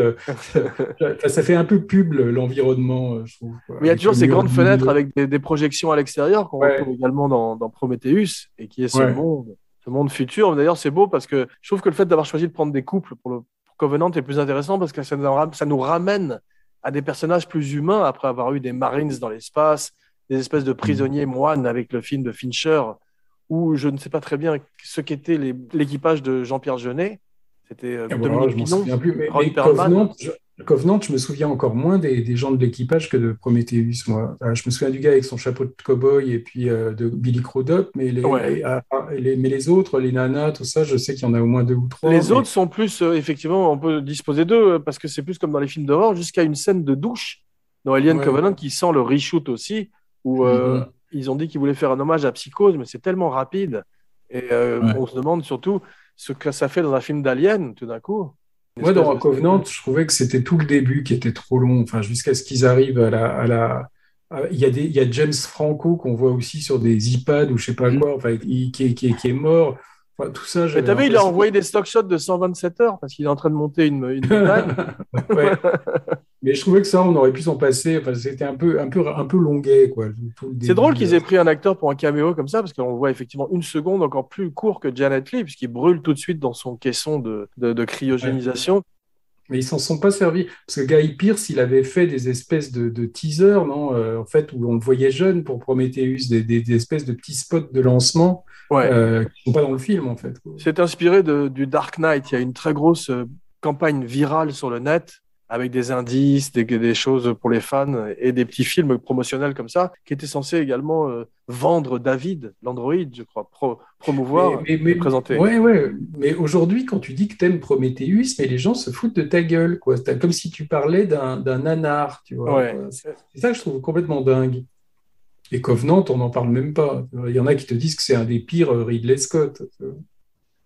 Ça fait un peu pub l'environnement, je trouve. Mais il y a toujours ces grandes fenêtres avec des projections à l'extérieur qu'on retrouve également dans Prometheus et qui est ce monde futur. D'ailleurs, c'est beau parce que je trouve que le fait d'avoir choisi de prendre des couples pour Covenant est plus intéressant parce que ça nous ramène à des personnages plus humains après avoir eu des Marines dans l'espace, des espèces de prisonniers moines avec le film de Fincher. Où je ne sais pas très bien ce qu'était l'équipage de Jean-Pierre Jeunet. C'était Dominique Pinon, Ron Perlman. Covenant, je me souviens encore moins des gens de l'équipage que de Prometheus, moi. Je me souviens du gars avec son chapeau de cow-boy et puis de Billy Crudup, mais les autres, les nanas, tout ça, je sais qu'il y en a au moins 2 ou 3. Les autres sont plus, effectivement, on peut disposer d'eux, parce que c'est plus comme dans les films d'horreur, jusqu'à une scène de douche dans Alien Covenant qui sent le reshoot aussi, où ils ont dit qu'ils voulaient faire un hommage à Psychose, mais c'est tellement rapide. Et on se demande surtout ce que ça fait dans un film d'Alien, tout d'un coup. Moi, dans Covenant, je trouvais que c'était tout le début qui était trop long, enfin, jusqu'à ce qu'ils arrivent il y a James Franco qu'on voit aussi sur des iPads ou je sais pas quoi, enfin, qui est mort. Enfin, tout ça, mais t'as vu, il a envoyé des stock shots de 127 heures parce qu'il est en train de monter une montagne. Mais je trouvais que ça, on aurait pu s'en passer. Enfin, c'était un peu longuet, quoi. C'est drôle qu'ils aient pris un acteur pour un caméo comme ça, parce qu'on voit effectivement une seconde encore plus court que Janet Leigh, puisqu'il brûle tout de suite dans son caisson de cryogénisation. Mais ils s'en sont pas servis. Parce que Guy Pearce, il avait fait des espèces de teasers, non en fait, où on le voyait jeune pour Prometheus, des espèces de petits spots de lancement qui ne sont pas dans le film, en fait. C'est inspiré du Dark Knight. Il y a une très grosse campagne virale sur le net avec des indices, des choses pour les fans et des petits films promotionnels comme ça, qui étaient censés également vendre David, l'androïde, je crois, promouvoir et présenter. Ouais. Mais aujourd'hui, quand tu dis que t'aimes Prometheus, mais les gens se foutent de ta gueule, quoi. C'est comme si tu parlais d'un nanar, tu vois. Ouais. C'est ça que je trouve complètement dingue. Et Covenant, on n'en parle même pas. Il y en a qui te disent que c'est un des pires Ridley Scott.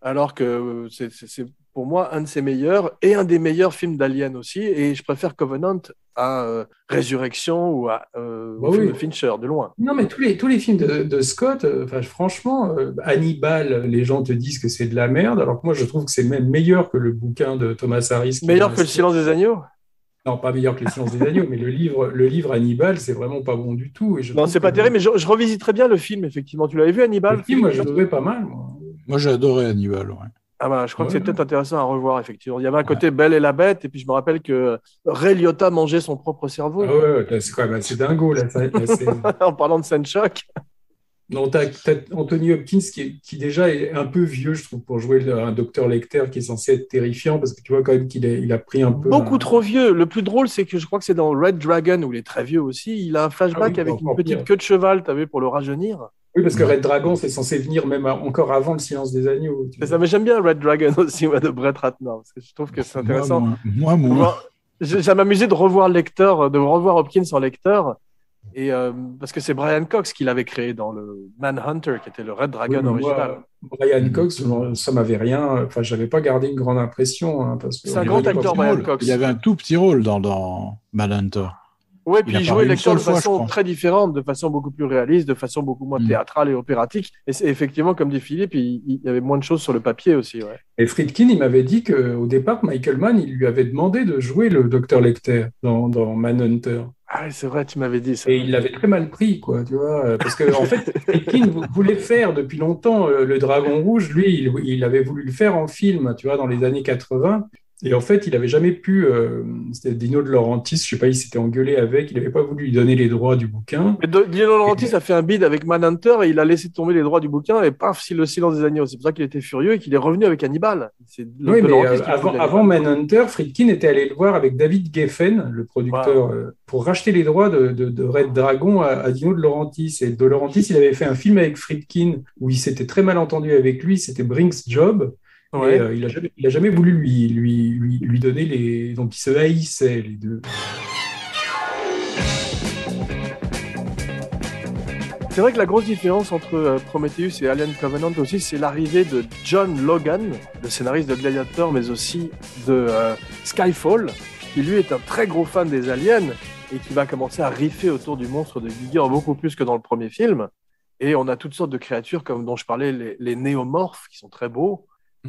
Alors que c'est pour moi un de ses meilleurs et un des meilleurs films d'Alien aussi. Et je préfère Covenant à Résurrection ou à film de Fincher, de loin. Non, mais tous les films de Scott, franchement, Hannibal, les gens te disent que c'est de la merde, alors que moi je trouve que c'est même meilleur que le bouquin de Thomas Harris. Meilleur que Le Silence des Agneaux? Non, pas meilleur que Le Silence des Agneaux, mais le livre Hannibal, c'est vraiment pas bon du tout. Non, c'est pas terrible, mais je revisiterais bien le film, effectivement. Tu l'avais vu, Hannibal? Le film, moi, je le trouvais pas mal. Moi, j'ai adoré Hannibal, ouais. Ah bah, je crois que c'est peut-être intéressant à revoir, effectivement. Il y avait un côté Belle et la Bête, et puis je me rappelle que Ray Liotta mangeait son propre cerveau. Ah ouais, c'est quand même assez dingo, là. En parlant de scène choc. Non, t'as Anthony Hopkins qui déjà est un peu vieux, je trouve, pour jouer un docteur Lecter qui est censé être terrifiant, parce que tu vois quand même qu'il a pris un peu... Beaucoup trop vieux. Le plus drôle, c'est que je crois que c'est dans Red Dragon, où il est très vieux aussi. Il a un flashback avec une petite queue de cheval, tu as vu, pour le rajeunir. Oui, parce que Red Dragon, c'est censé venir même encore avant Le Silence des Agneaux. C'est ça, mais j'aime bien Red Dragon aussi, de Brett Ratner, parce que je trouve que c'est intéressant. Moi. Ça m'amusait de revoir Hopkins en lecteur, et parce que c'est Brian Cox qui l'avait créé dans le Manhunter, qui était le Red Dragon original. Brian Cox, ça m'avait rien. Enfin, j'avais pas gardé une grande impression. Hein, parce que c'est un grand acteur, Brian Cox. Il avait un tout petit rôle dans Manhunter. Oui, puis il jouait lecteur de façon très différente, de façon beaucoup plus réaliste, de façon beaucoup moins théâtrale et opératique. Et effectivement, comme dit Philippe, il y avait moins de choses sur le papier aussi. Ouais. Et Friedkin, il m'avait dit qu'au départ, Michael Mann, il lui avait demandé de jouer le Dr Lecter dans Manhunter. Ah, c'est vrai, tu m'avais dit ça. Et il l'avait très mal pris, quoi, tu vois. Parce que, en fait, Friedkin voulait faire depuis longtemps le Dragon Rouge. Lui, il avait voulu le faire en film, tu vois, dans les années 80. Et en fait, il n'avait jamais pu. C'était Dino De Laurentiis, je ne sais pas, il s'était engueulé avec, il n'avait pas voulu lui donner les droits du bouquin. Mais Dino De Laurentiis a fait un bid avec Manhunter et il a laissé tomber les droits du bouquin et paf, Le Silence des Agneaux. C'est pour ça qu'il était furieux et qu'il est revenu avec Hannibal. Oui, mais avant Manhunter, Friedkin était allé le voir avec David Geffen, le producteur, pour racheter les droits de Red Dragon à Dino De Laurentiis. Et De Laurentiis, il avait fait un film avec Friedkin où il s'était très mal entendu avec lui, c'était Brink's Job. Ouais. Et il a jamais voulu lui donner les... Donc, ils se haïssaient, les deux. C'est vrai que la grosse différence entre Prometheus et Alien Covenant aussi, c'est l'arrivée de John Logan, le scénariste de Gladiator, mais aussi de Skyfall, qui lui est un très gros fan des aliens et qui va commencer à riffer autour du monstre de Giger beaucoup plus que dans le premier film. Et on a toutes sortes de créatures, comme dont je parlais, les néomorphes, qui sont très beaux.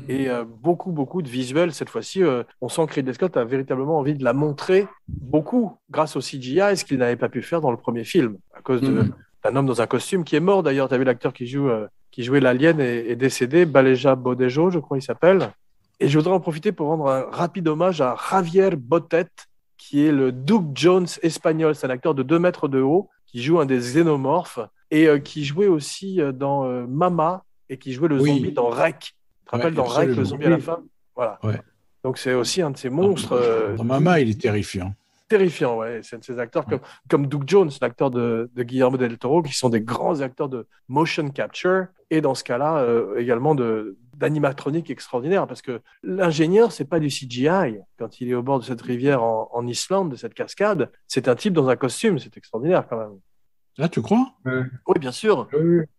Et beaucoup de visuels cette fois-ci. On sent que Ridley Scott a véritablement envie de la montrer beaucoup grâce au CGI, ce qu'il n'avait pas pu faire dans le premier film, à cause d'un homme dans un costume qui est mort d'ailleurs. Tu as vu l'acteur qui jouait l'alien est décédé, Baleja Bodejo, je crois il s'appelle. Et je voudrais en profiter pour rendre un rapide hommage à Javier Botet, qui est le Duke Jones espagnol. C'est un acteur de 2 mètres de haut qui joue un des xénomorphes et qui jouait aussi dans Mama et qui jouait le zombie dans Rec. Tu te rappelles dans Rec, le zombie à la fin? Voilà. Ouais. Donc c'est aussi un de ces monstres. Dans Mama, il est terrifiant. Terrifiant, ouais. C'est un de ces acteurs comme Duke Jones, l'acteur de Guillermo del Toro, qui sont des grands acteurs de motion capture et dans ce cas-là également de d'animatronique extraordinaire, parce que l'ingénieur, c'est pas du CGI. Quand il est au bord de cette rivière en Islande, de cette cascade, c'est un type dans un costume, c'est extraordinaire quand même. Là, tu crois? Oui, bien sûr.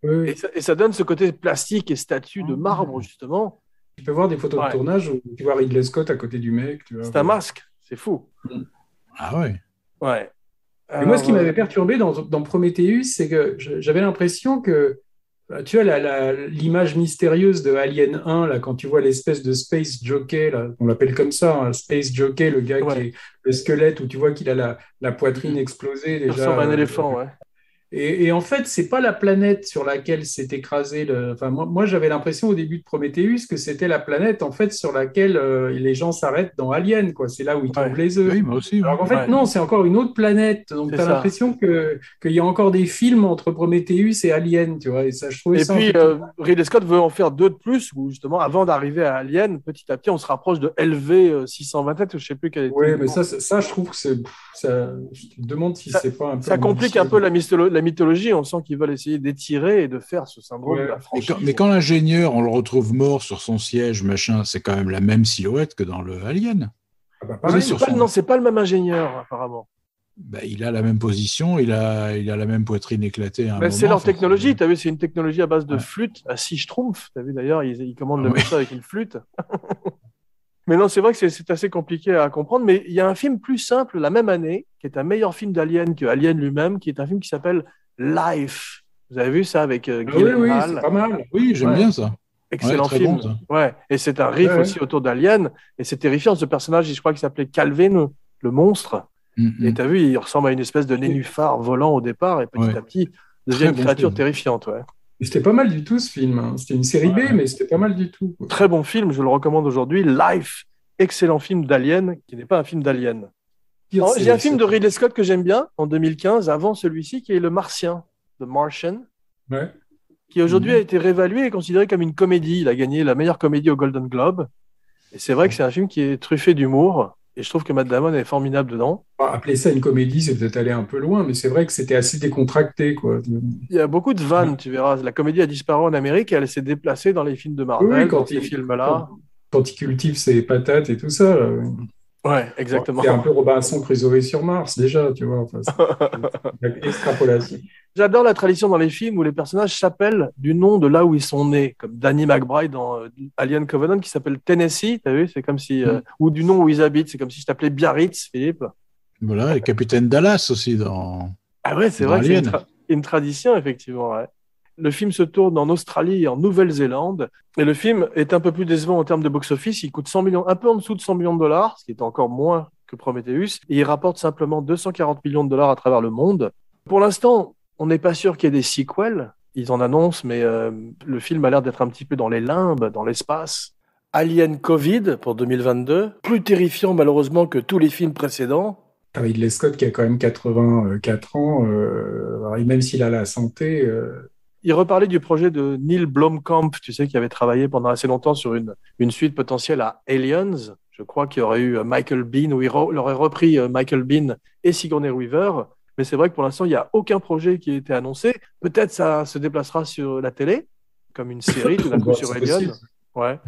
Oui. Et ça donne ce côté plastique et statue de marbre, justement. Tu peux voir des photos de tournage où tu vois Ridley Scott à côté du mec. Tu vois, c'est un masque, c'est fou. Ah ouais. Ouais. Et moi, ce qui m'avait perturbé dans Prometheus, c'est que j'avais l'impression que, tu vois, l'image mystérieuse de Alien 1, là, quand tu vois l'espèce de space jockey, là, on l'appelle comme ça, un space jockey, le gars qui est le squelette, où tu vois qu'il a la poitrine explosée déjà. Il ressemble à un éléphant, ouais. Et en fait, c'est pas la planète sur laquelle s'est écrasé Enfin, moi j'avais l'impression au début de Prometheus que c'était la planète en fait sur laquelle les gens s'arrêtent dans Alien, quoi. C'est là où ils trouvent les œufs. Oui, moi aussi. Alors qu'en fait, non, c'est encore une autre planète. Donc, tu as l'impression qu'il y a encore des films entre Prometheus et Alien, tu vois. Et ça, je trouvais ça. Et puis, Ridley Scott veut en faire 2 de plus, où justement, avant d'arriver à Alien, petit à petit, on se rapproche de LV 627, ou je sais plus quel était. Oui, mais ça, je trouve que ça. Je me demande si c'est pas un peu. Ça complique un peu la mythologie. On sent qu'ils veulent essayer d'étirer et de faire ce syndrome de la franchise. Mais quand l'ingénieur, on le retrouve mort sur son siège, machin, c'est quand même la même silhouette que dans le Alien. Ah bah pareil, Non, c'est pas le même ingénieur, apparemment. Bah, il a la même position, il a la même poitrine éclatée. C'est leur technologie, tu as vu, c'est une technologie à base de flûte, à 6 schtroumpfs. Tu as vu d'ailleurs, ils commandent le médecin avec une flûte. Mais non, c'est vrai que c'est assez compliqué à comprendre. Mais il y a un film plus simple la même année, qui est un meilleur film d'Alien que Alien lui-même, qui est un film qui s'appelle Life. Vous avez vu ça avec Gyllenhaal? Oui, c'est pas mal. Oui, j'aime bien ça. Excellent film. Bon, et c'est un riff aussi autour d'Alien. Et c'est terrifiant, ce personnage, je crois qu'il s'appelait Calvin, le monstre. Et tu as vu, il ressemble à une espèce de nénuphar volant au départ, et petit à petit, devient une créature terrifiante. Ouais. C'était pas mal du tout ce film. C'était une série B, mais c'était pas mal du tout. Quoi. Très bon film, je le recommande aujourd'hui. Life, excellent film d'Alien, qui n'est pas un film d'Alien. J'ai un film de Ridley Scott que j'aime bien, en 2015, avant celui-ci, qui est Le Martien, The Martian, qui aujourd'hui a été réévalué et considéré comme une comédie. Il a gagné la meilleure comédie au Golden Globe. Et c'est vrai que c'est un film qui est truffé d'humour. Et je trouve que Matt Damon est formidable dedans. Appeler ça une comédie, c'est peut-être aller un peu loin, mais c'est vrai que c'était assez décontracté, quoi. Il y a beaucoup de vannes, tu verras. La comédie a disparu en Amérique et elle s'est déplacée dans les films de Marvel, dans ces films-là. Quand il cultive ses patates et tout ça. Là. Ouais, exactement. C'est un peu Robinson Crusoe sur Mars, déjà, tu vois. Enfin, c'est extrapolation. J'adore la tradition dans les films où les personnages s'appellent du nom de là où ils sont nés, comme Danny McBride dans Alien Covenant qui s'appelle Tennessee, t'as vu, c'est comme si ou du nom où ils habitent, c'est comme si je t'appelais Biarritz, Philippe. Voilà, et Capitaine Dallas aussi dans. Ah ouais, c'est vrai que c'est une tradition effectivement. Ouais. Le film se tourne en Australie et en Nouvelle-Zélande, et le film est un peu plus décevant en termes de box-office. Il coûte 100 millions, un peu en dessous de 100 millions de dollars, ce qui est encore moins que Prometheus, et il rapporte simplement 240 millions de dollars à travers le monde. Pour l'instant, on n'est pas sûr qu'il y ait des sequels. Ils en annoncent, mais le film a l'air d'être un petit peu dans les limbes, dans l'espace. Alien Covid pour 2022, plus terrifiant malheureusement que tous les films précédents. Ridley Scott qui a quand même 84 ans, et même s'il a la santé... Il reparlait du projet de Neil Blomkamp, tu sais, qui avait travaillé pendant assez longtemps sur une suite potentielle à Aliens. Je crois qu'il y aurait eu Michael Biehn, où il aurait repris Michael Biehn et Sigourney Weaver. Mais c'est vrai que pour l'instant, il n'y a aucun projet qui a été annoncé. Peut-être ça se déplacera sur la télé, comme une série, tout d'un coup sur Alien. Ouais.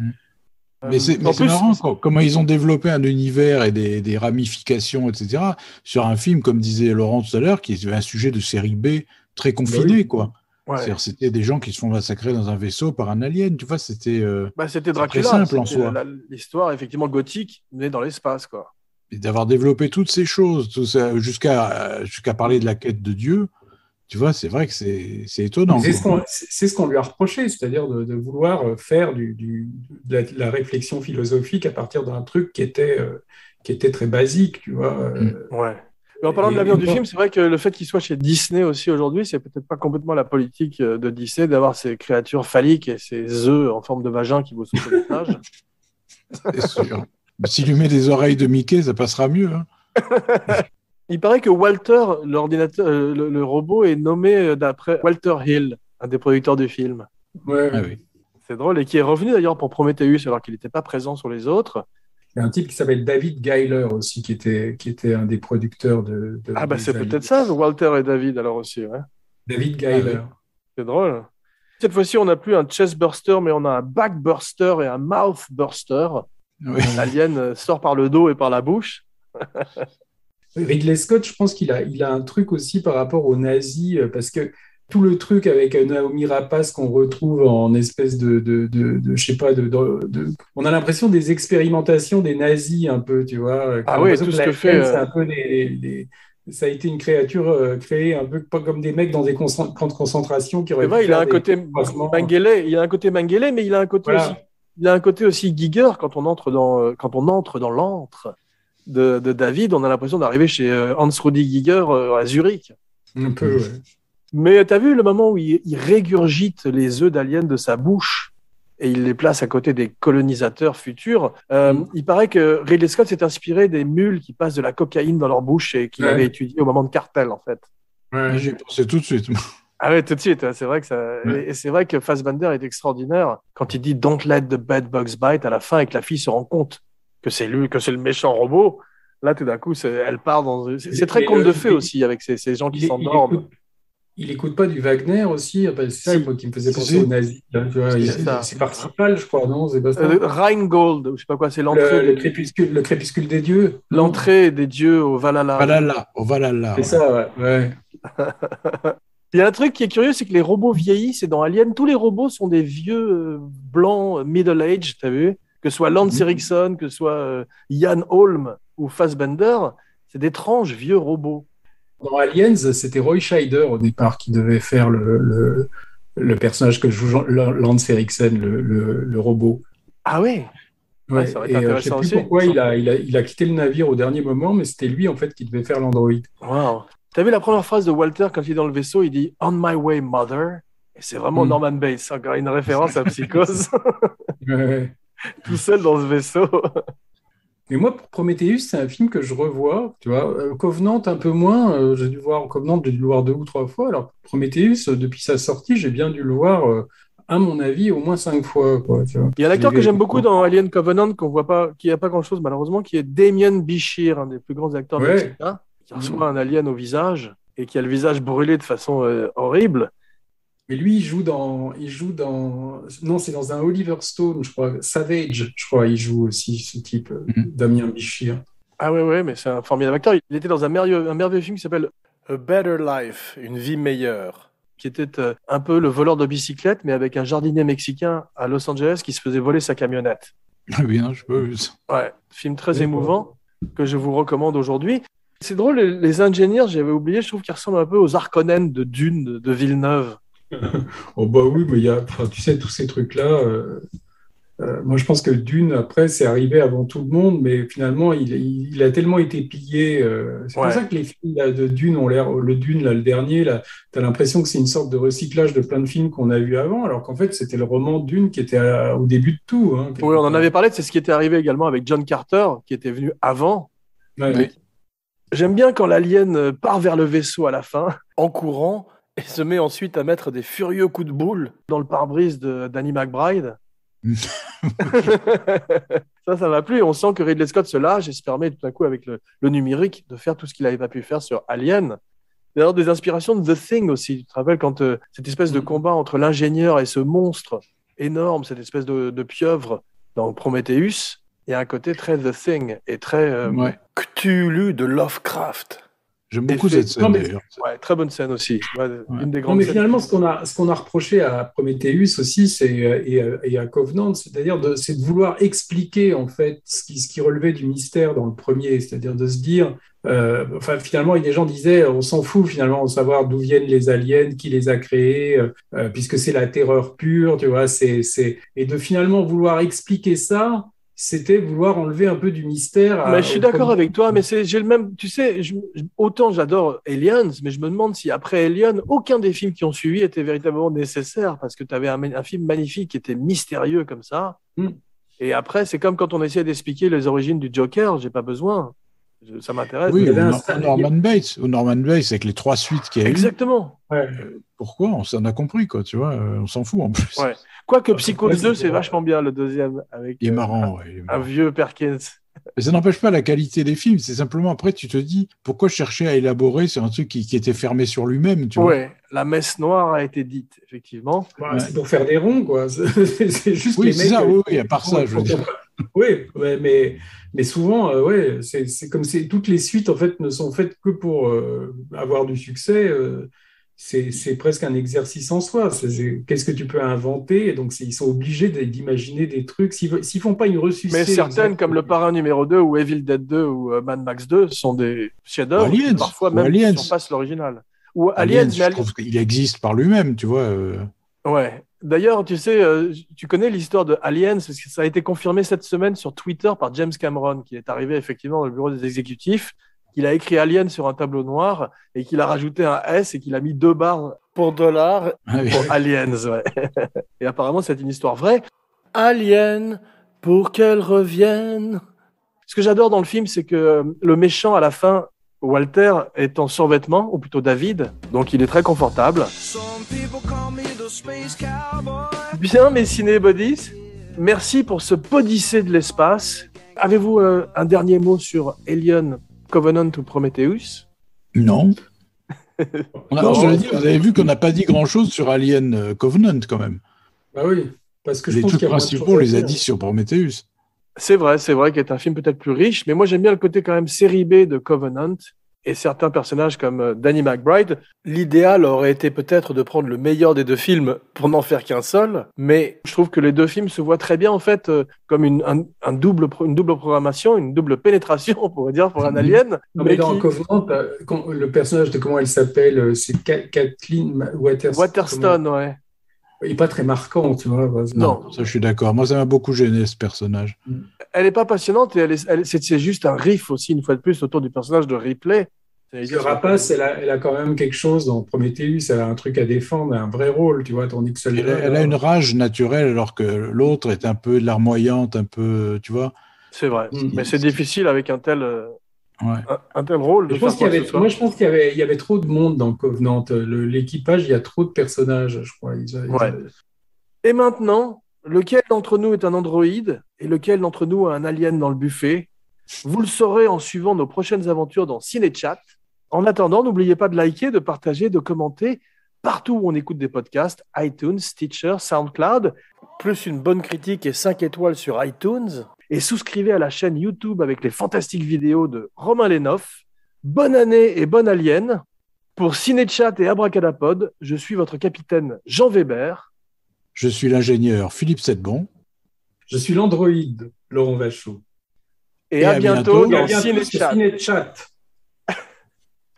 Mais c'est marrant comment ils ont développé un univers et des ramifications, etc., sur un film, comme disait Laurent tout à l'heure, qui est un sujet de série B très confiné, quoi. Ouais. C'est-à-dire, c'était des gens qui se font massacrer dans un vaisseau par un alien, tu vois, c'était Dracula, très simple en soi. L'histoire, effectivement, gothique, mais dans l'espace, quoi. Et d'avoir développé toutes ces choses, tout ça, jusqu'à parler de la quête de Dieu, tu vois, c'est vrai que c'est étonnant. C'est ce qu'on lui a reproché, c'est-à-dire de vouloir faire de la réflexion philosophique à partir d'un truc qui était très basique, tu vois. Ouais. Mais en parlant de l'avenir du film, c'est vrai que le fait qu'il soit chez Disney aussi aujourd'hui, c'est peut-être pas complètement la politique de Disney d'avoir ces créatures phalliques et ces œufs en forme de vagin qui vous sautent au visage. C'est sûr. S'il lui met des oreilles de Mickey, ça passera mieux. Hein. Il paraît que Walter, l'ordinateur, le robot, est nommé d'après Walter Hill, un des producteurs du film. Ouais. Ah oui. C'est drôle, et qui est revenu d'ailleurs pour Prometheus alors qu'il n'était pas présent sur les autres. Il y a un type qui s'appelle David Giler aussi, qui était un des producteurs de c'est peut-être ça, Walter et David alors aussi. Ouais. David Giler. C'est drôle. Cette fois-ci, on n'a plus un chest burster, mais on a un back burster et un mouth burster. Oui. L'alien sort par le dos et par la bouche. Ridley Scott, je pense qu'il a un truc aussi par rapport aux nazis, parce que tout le truc avec Naomi Rapace qu'on retrouve en espèce je sais pas, on a l'impression des expérimentations des nazis un peu, tu vois. Ah oui, tout ce que fait... C'est un peu ça a été une créature créée un peu pas comme des mecs dans des camps de concentration qui auraient pu il a un côté Mengele, mais il a un côté voilà. aussi... Il a un côté aussi Giger quand on entre dans l'antre de David, on a l'impression d'arriver chez Hans Rudi Giger à Zurich. Un peu, ouais. Mais tu as vu le moment où il régurgite les œufs d'alien de sa bouche et il les place à côté des colonisateurs futurs. Il paraît que Ridley Scott s'est inspiré des mules qui passent de la cocaïne dans leur bouche et qu'il avait étudié au moment de Cartel, en fait. Ouais. J'ai pensé tout de suite. Ah ouais, tout de suite. C'est vrai que ça. Ouais. Et c'est vrai que Fassbender est extraordinaire quand il dit "Don't let the bed bugs bite" à la fin et que la fille se rend compte que c'est lui, que c'est le méchant robot. Là, tout d'un coup, elle part dans. C'est très conte de fées aussi avec ces gens qui s'endorment. Il écoute pas du Wagner aussi, c'est ça qui me faisait penser aux nazis. C'est Parsifal, je crois, non? C'est pas ça. Rheingold, je sais pas quoi, c'est l'entrée. Le crépuscule des dieux. L'entrée des dieux au Valhalla. Au Valhalla. C'est ça, ouais. Il y a un truc qui est curieux, c'est que les robots vieillissent et dans Alien, tous les robots sont des vieux blancs middle-age, t'as vu? Que ce soit Lance Erickson, que ce soit Ian Holm ou Fassbender, c'est d'étranges vieux robots. Dans Aliens, c'était Roy Scheider au départ qui devait faire le personnage que joue Lance Erickson, le robot. Ah ouais. Ouais, ça aurait été intéressant aussi. Je sais plus pourquoi il a quitté le navire au dernier moment, mais c'était lui en fait qui devait faire l'androïde. Wow. T'as vu la première phrase de Walter quand il est dans le vaisseau, il dit "On my way, mother", et c'est vraiment Norman Bates, encore une référence à Psychose. Ouais. Tout seul dans ce vaisseau. Mais moi, Prometheus, c'est un film que je revois, tu vois. Covenant, un peu moins. J'ai dû le voir 2 ou 3 fois. Alors, Prometheus, depuis sa sortie, j'ai bien dû le voir, à mon avis, au moins 5 fois. Quoi, tu vois. Il y a un acteur que j'aime beaucoup dans Alien Covenant, qu'on voit pas, qui n'a pas grand-chose malheureusement, qui est Damien Bichir, un des plus grands acteurs mexicains, qui reçoit un alien au visage et qui a le visage brûlé de façon horrible. Mais lui, il joue dans... Non, c'est dans un Oliver Stone, je crois. Savage, je crois, il joue aussi, ce type, Damien Bichir. Ah ouais, mais c'est un formidable acteur. Il était dans un merveilleux film qui s'appelle A Better Life, une vie meilleure, qui était un peu le voleur de bicyclette, mais avec un jardinier mexicain à Los Angeles qui se faisait voler sa camionnette. Ah bien, je peux. Ouais, film très émouvant que je vous recommande aujourd'hui. C'est drôle, les ingénieurs, j'avais oublié, je trouve qu'ils ressemblent un peu aux Harkonnen de Dune, de Villeneuve. Oh bah oui, mais tu sais, tous ces trucs-là, moi je pense que Dune, après, c'est arrivé avant tout le monde, mais finalement, il a tellement été pillé. C'est pour ça que les films là, de Dune ont l'air, le Dune, là, le dernier, là, t'as l'impression que c'est une sorte de recyclage de plein de films qu'on a vus avant, alors qu'en fait, c'était le roman Dune qui était au début de tout. Hein, oui, on en avait parlé, c'est ce qui était arrivé également avec John Carter, qui était venu avant. Ouais. J'aime bien quand l'alien part vers le vaisseau à la fin, en courant, et se met ensuite à mettre des furieux coups de boule dans le pare-brise de Danny McBride. Ça m'a plu. On sent que Ridley Scott se lâche et se permet tout à coup, avec le numérique, de faire tout ce qu'il n'avait pas pu faire sur Alien. D'ailleurs, des inspirations de The Thing aussi. Tu te rappelles quand cette espèce de combat entre l'ingénieur et ce monstre énorme, cette espèce de pieuvre dans Prometheus, il y a un côté très The Thing et très Cthulhu de Lovecraft. J'aime beaucoup cette scène d'ailleurs. Ouais, très bonne scène aussi. Une des grandes non, mais scènes. finalement, ce qu'on a reproché à Prometheus aussi, et à Covenant, c'est-à-dire c'est de vouloir expliquer en fait ce qui relevait du mystère dans le premier, c'est-à-dire de se dire, finalement, des gens disaient, on s'en fout finalement de savoir d'où viennent les aliens, qui les a créés, puisque c'est la terreur pure, tu vois, et de finalement vouloir expliquer ça. C'était vouloir enlever un peu du mystère. Mais je suis d'accord avec toi, mais j'ai le même. Tu sais, autant j'adore Aliens, mais je me demande si après Alien, aucun des films qui ont suivi était véritablement nécessaire parce que tu avais un film magnifique qui était mystérieux comme ça. Et après, c'est comme quand on essayait d'expliquer les origines du Joker. J'ai pas besoin. Ça m'intéresse. Oui, Norman Bates avec les 3 suites qu'il y a eu. Exactement. Pourquoi on s'en a compris, quoi, tu vois, on s'en fout en plus. Ouais. Quoique Psychose 2, c'est vachement bien, le deuxième, avec il est marrant, un vieux Perkins. Mais ça n'empêche pas la qualité des films. C'est simplement après, tu te dis, pourquoi chercher à élaborer sur un truc qui était fermé sur lui-même, tu vois. Ouais, la messe noire a été dite, effectivement. Bah, c'est pour faire des ronds, quoi. C'est juste oui, les c'est mecs. ça, oui, à part ça, je veux dire. Oui, ouais, mais souvent, ouais, c'est comme toutes les suites, en fait, ne sont faites que pour avoir du succès. C'est presque un exercice en soi. Qu'est-ce que tu peux inventer? Et donc, ils sont obligés d'imaginer des trucs. S'ils font pas une ressuscité... Mais certaines, comme Le Parrain numéro 2 ou Evil Dead 2 ou Mad Max 2, sont des chefs-d'œuvre qui parfois même surpassent l'original. Ou Aliens, je trouve qu'il existe par lui-même, tu vois. Ouais. D'ailleurs, tu sais, tu connais l'histoire de Aliens, parce que ça a été confirmé cette semaine sur Twitter par James Cameron, qui est arrivé effectivement dans le bureau des exécutifs, qu'il a écrit Alien sur un tableau noir et qu'il a rajouté un S et qu'il a mis 2 barres pour $ pour Aliens. Ouais. Et apparemment, c'est une histoire vraie. Alien, pour qu'elle revienne. Ce que j'adore dans le film, c'est que le méchant, à la fin, Walter, est en survêtement, ou plutôt David, donc il est très confortable. Bien, mes cinébodies, merci pour ce podyssée de l'espace. Avez-vous un dernier mot sur Alien, Covenant ou Prometheus? Non. Je veux dire, vous avez vu qu'on n'a pas dit grand-chose sur Alien Covenant, quand même. Bah oui, parce que je les pense trucs principaux, on les a dit sur Prometheus. C'est vrai qu'il est un film peut-être plus riche, mais moi j'aime bien le côté quand même série B de Covenant. Et certains personnages comme Danny McBride, l'idéal aurait été peut-être de prendre le meilleur des 2 films pour n'en faire qu'un seul, mais je trouve que les 2 films se voient très bien en fait comme une double programmation, une double pénétration, on pourrait dire, pour un alien. Mais dans Covenant, le personnage de comment elle s'appelle, c'est Kathleen Waterston, ouais. Il n'est pas très marquant, tu vois. Non, ça je suis d'accord. Moi, ça m'a beaucoup gêné, ce personnage. Elle n'est pas passionnante et c'est juste un riff aussi, une fois de plus, autour du personnage de Ripley. Le rapace, elle a quand même quelque chose dans Prometheus, elle a un truc à défendre, un vrai rôle, tu vois, tandis que celle-là... Elle a une rage naturelle, alors que l'autre est un peu larmoyante, un peu, tu vois. C'est vrai, mais c'est difficile avec un tel rôle. Je pense qu'il y avait trop de monde dans Covenant. L'équipage, il y a trop de personnages, je crois. Et maintenant, lequel d'entre nous est un androïde et lequel d'entre nous a un alien dans le buffet? Vous le saurez en suivant nos prochaines aventures dans CinéChat. En attendant, n'oubliez pas de liker, de partager, de commenter partout où on écoute des podcasts, iTunes, Stitcher, SoundCloud, plus une bonne critique et 5 étoiles sur iTunes. Et souscrivez à la chaîne YouTube avec les fantastiques vidéos de Romain Lénoff. Bonne année et bonne alien. Pour CinéChat et Abracadapod, je suis votre capitaine Jean Weber. Je suis l'ingénieur Philippe Sedbon. Je suis l'androïde Laurent Vachaud. Et à bientôt dans CinéChat.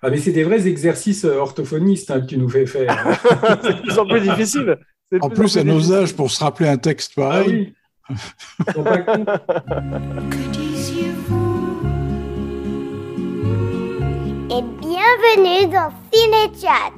Ah, mais c'est des vrais exercices orthophonistes que tu nous fais faire. C'est de plus en plus difficile. En plus, à nos âges, pour se rappeler un texte pareil. Ah oui. Ils sont pas cons. Que disiez-vous? Et bienvenue dans CinéChat.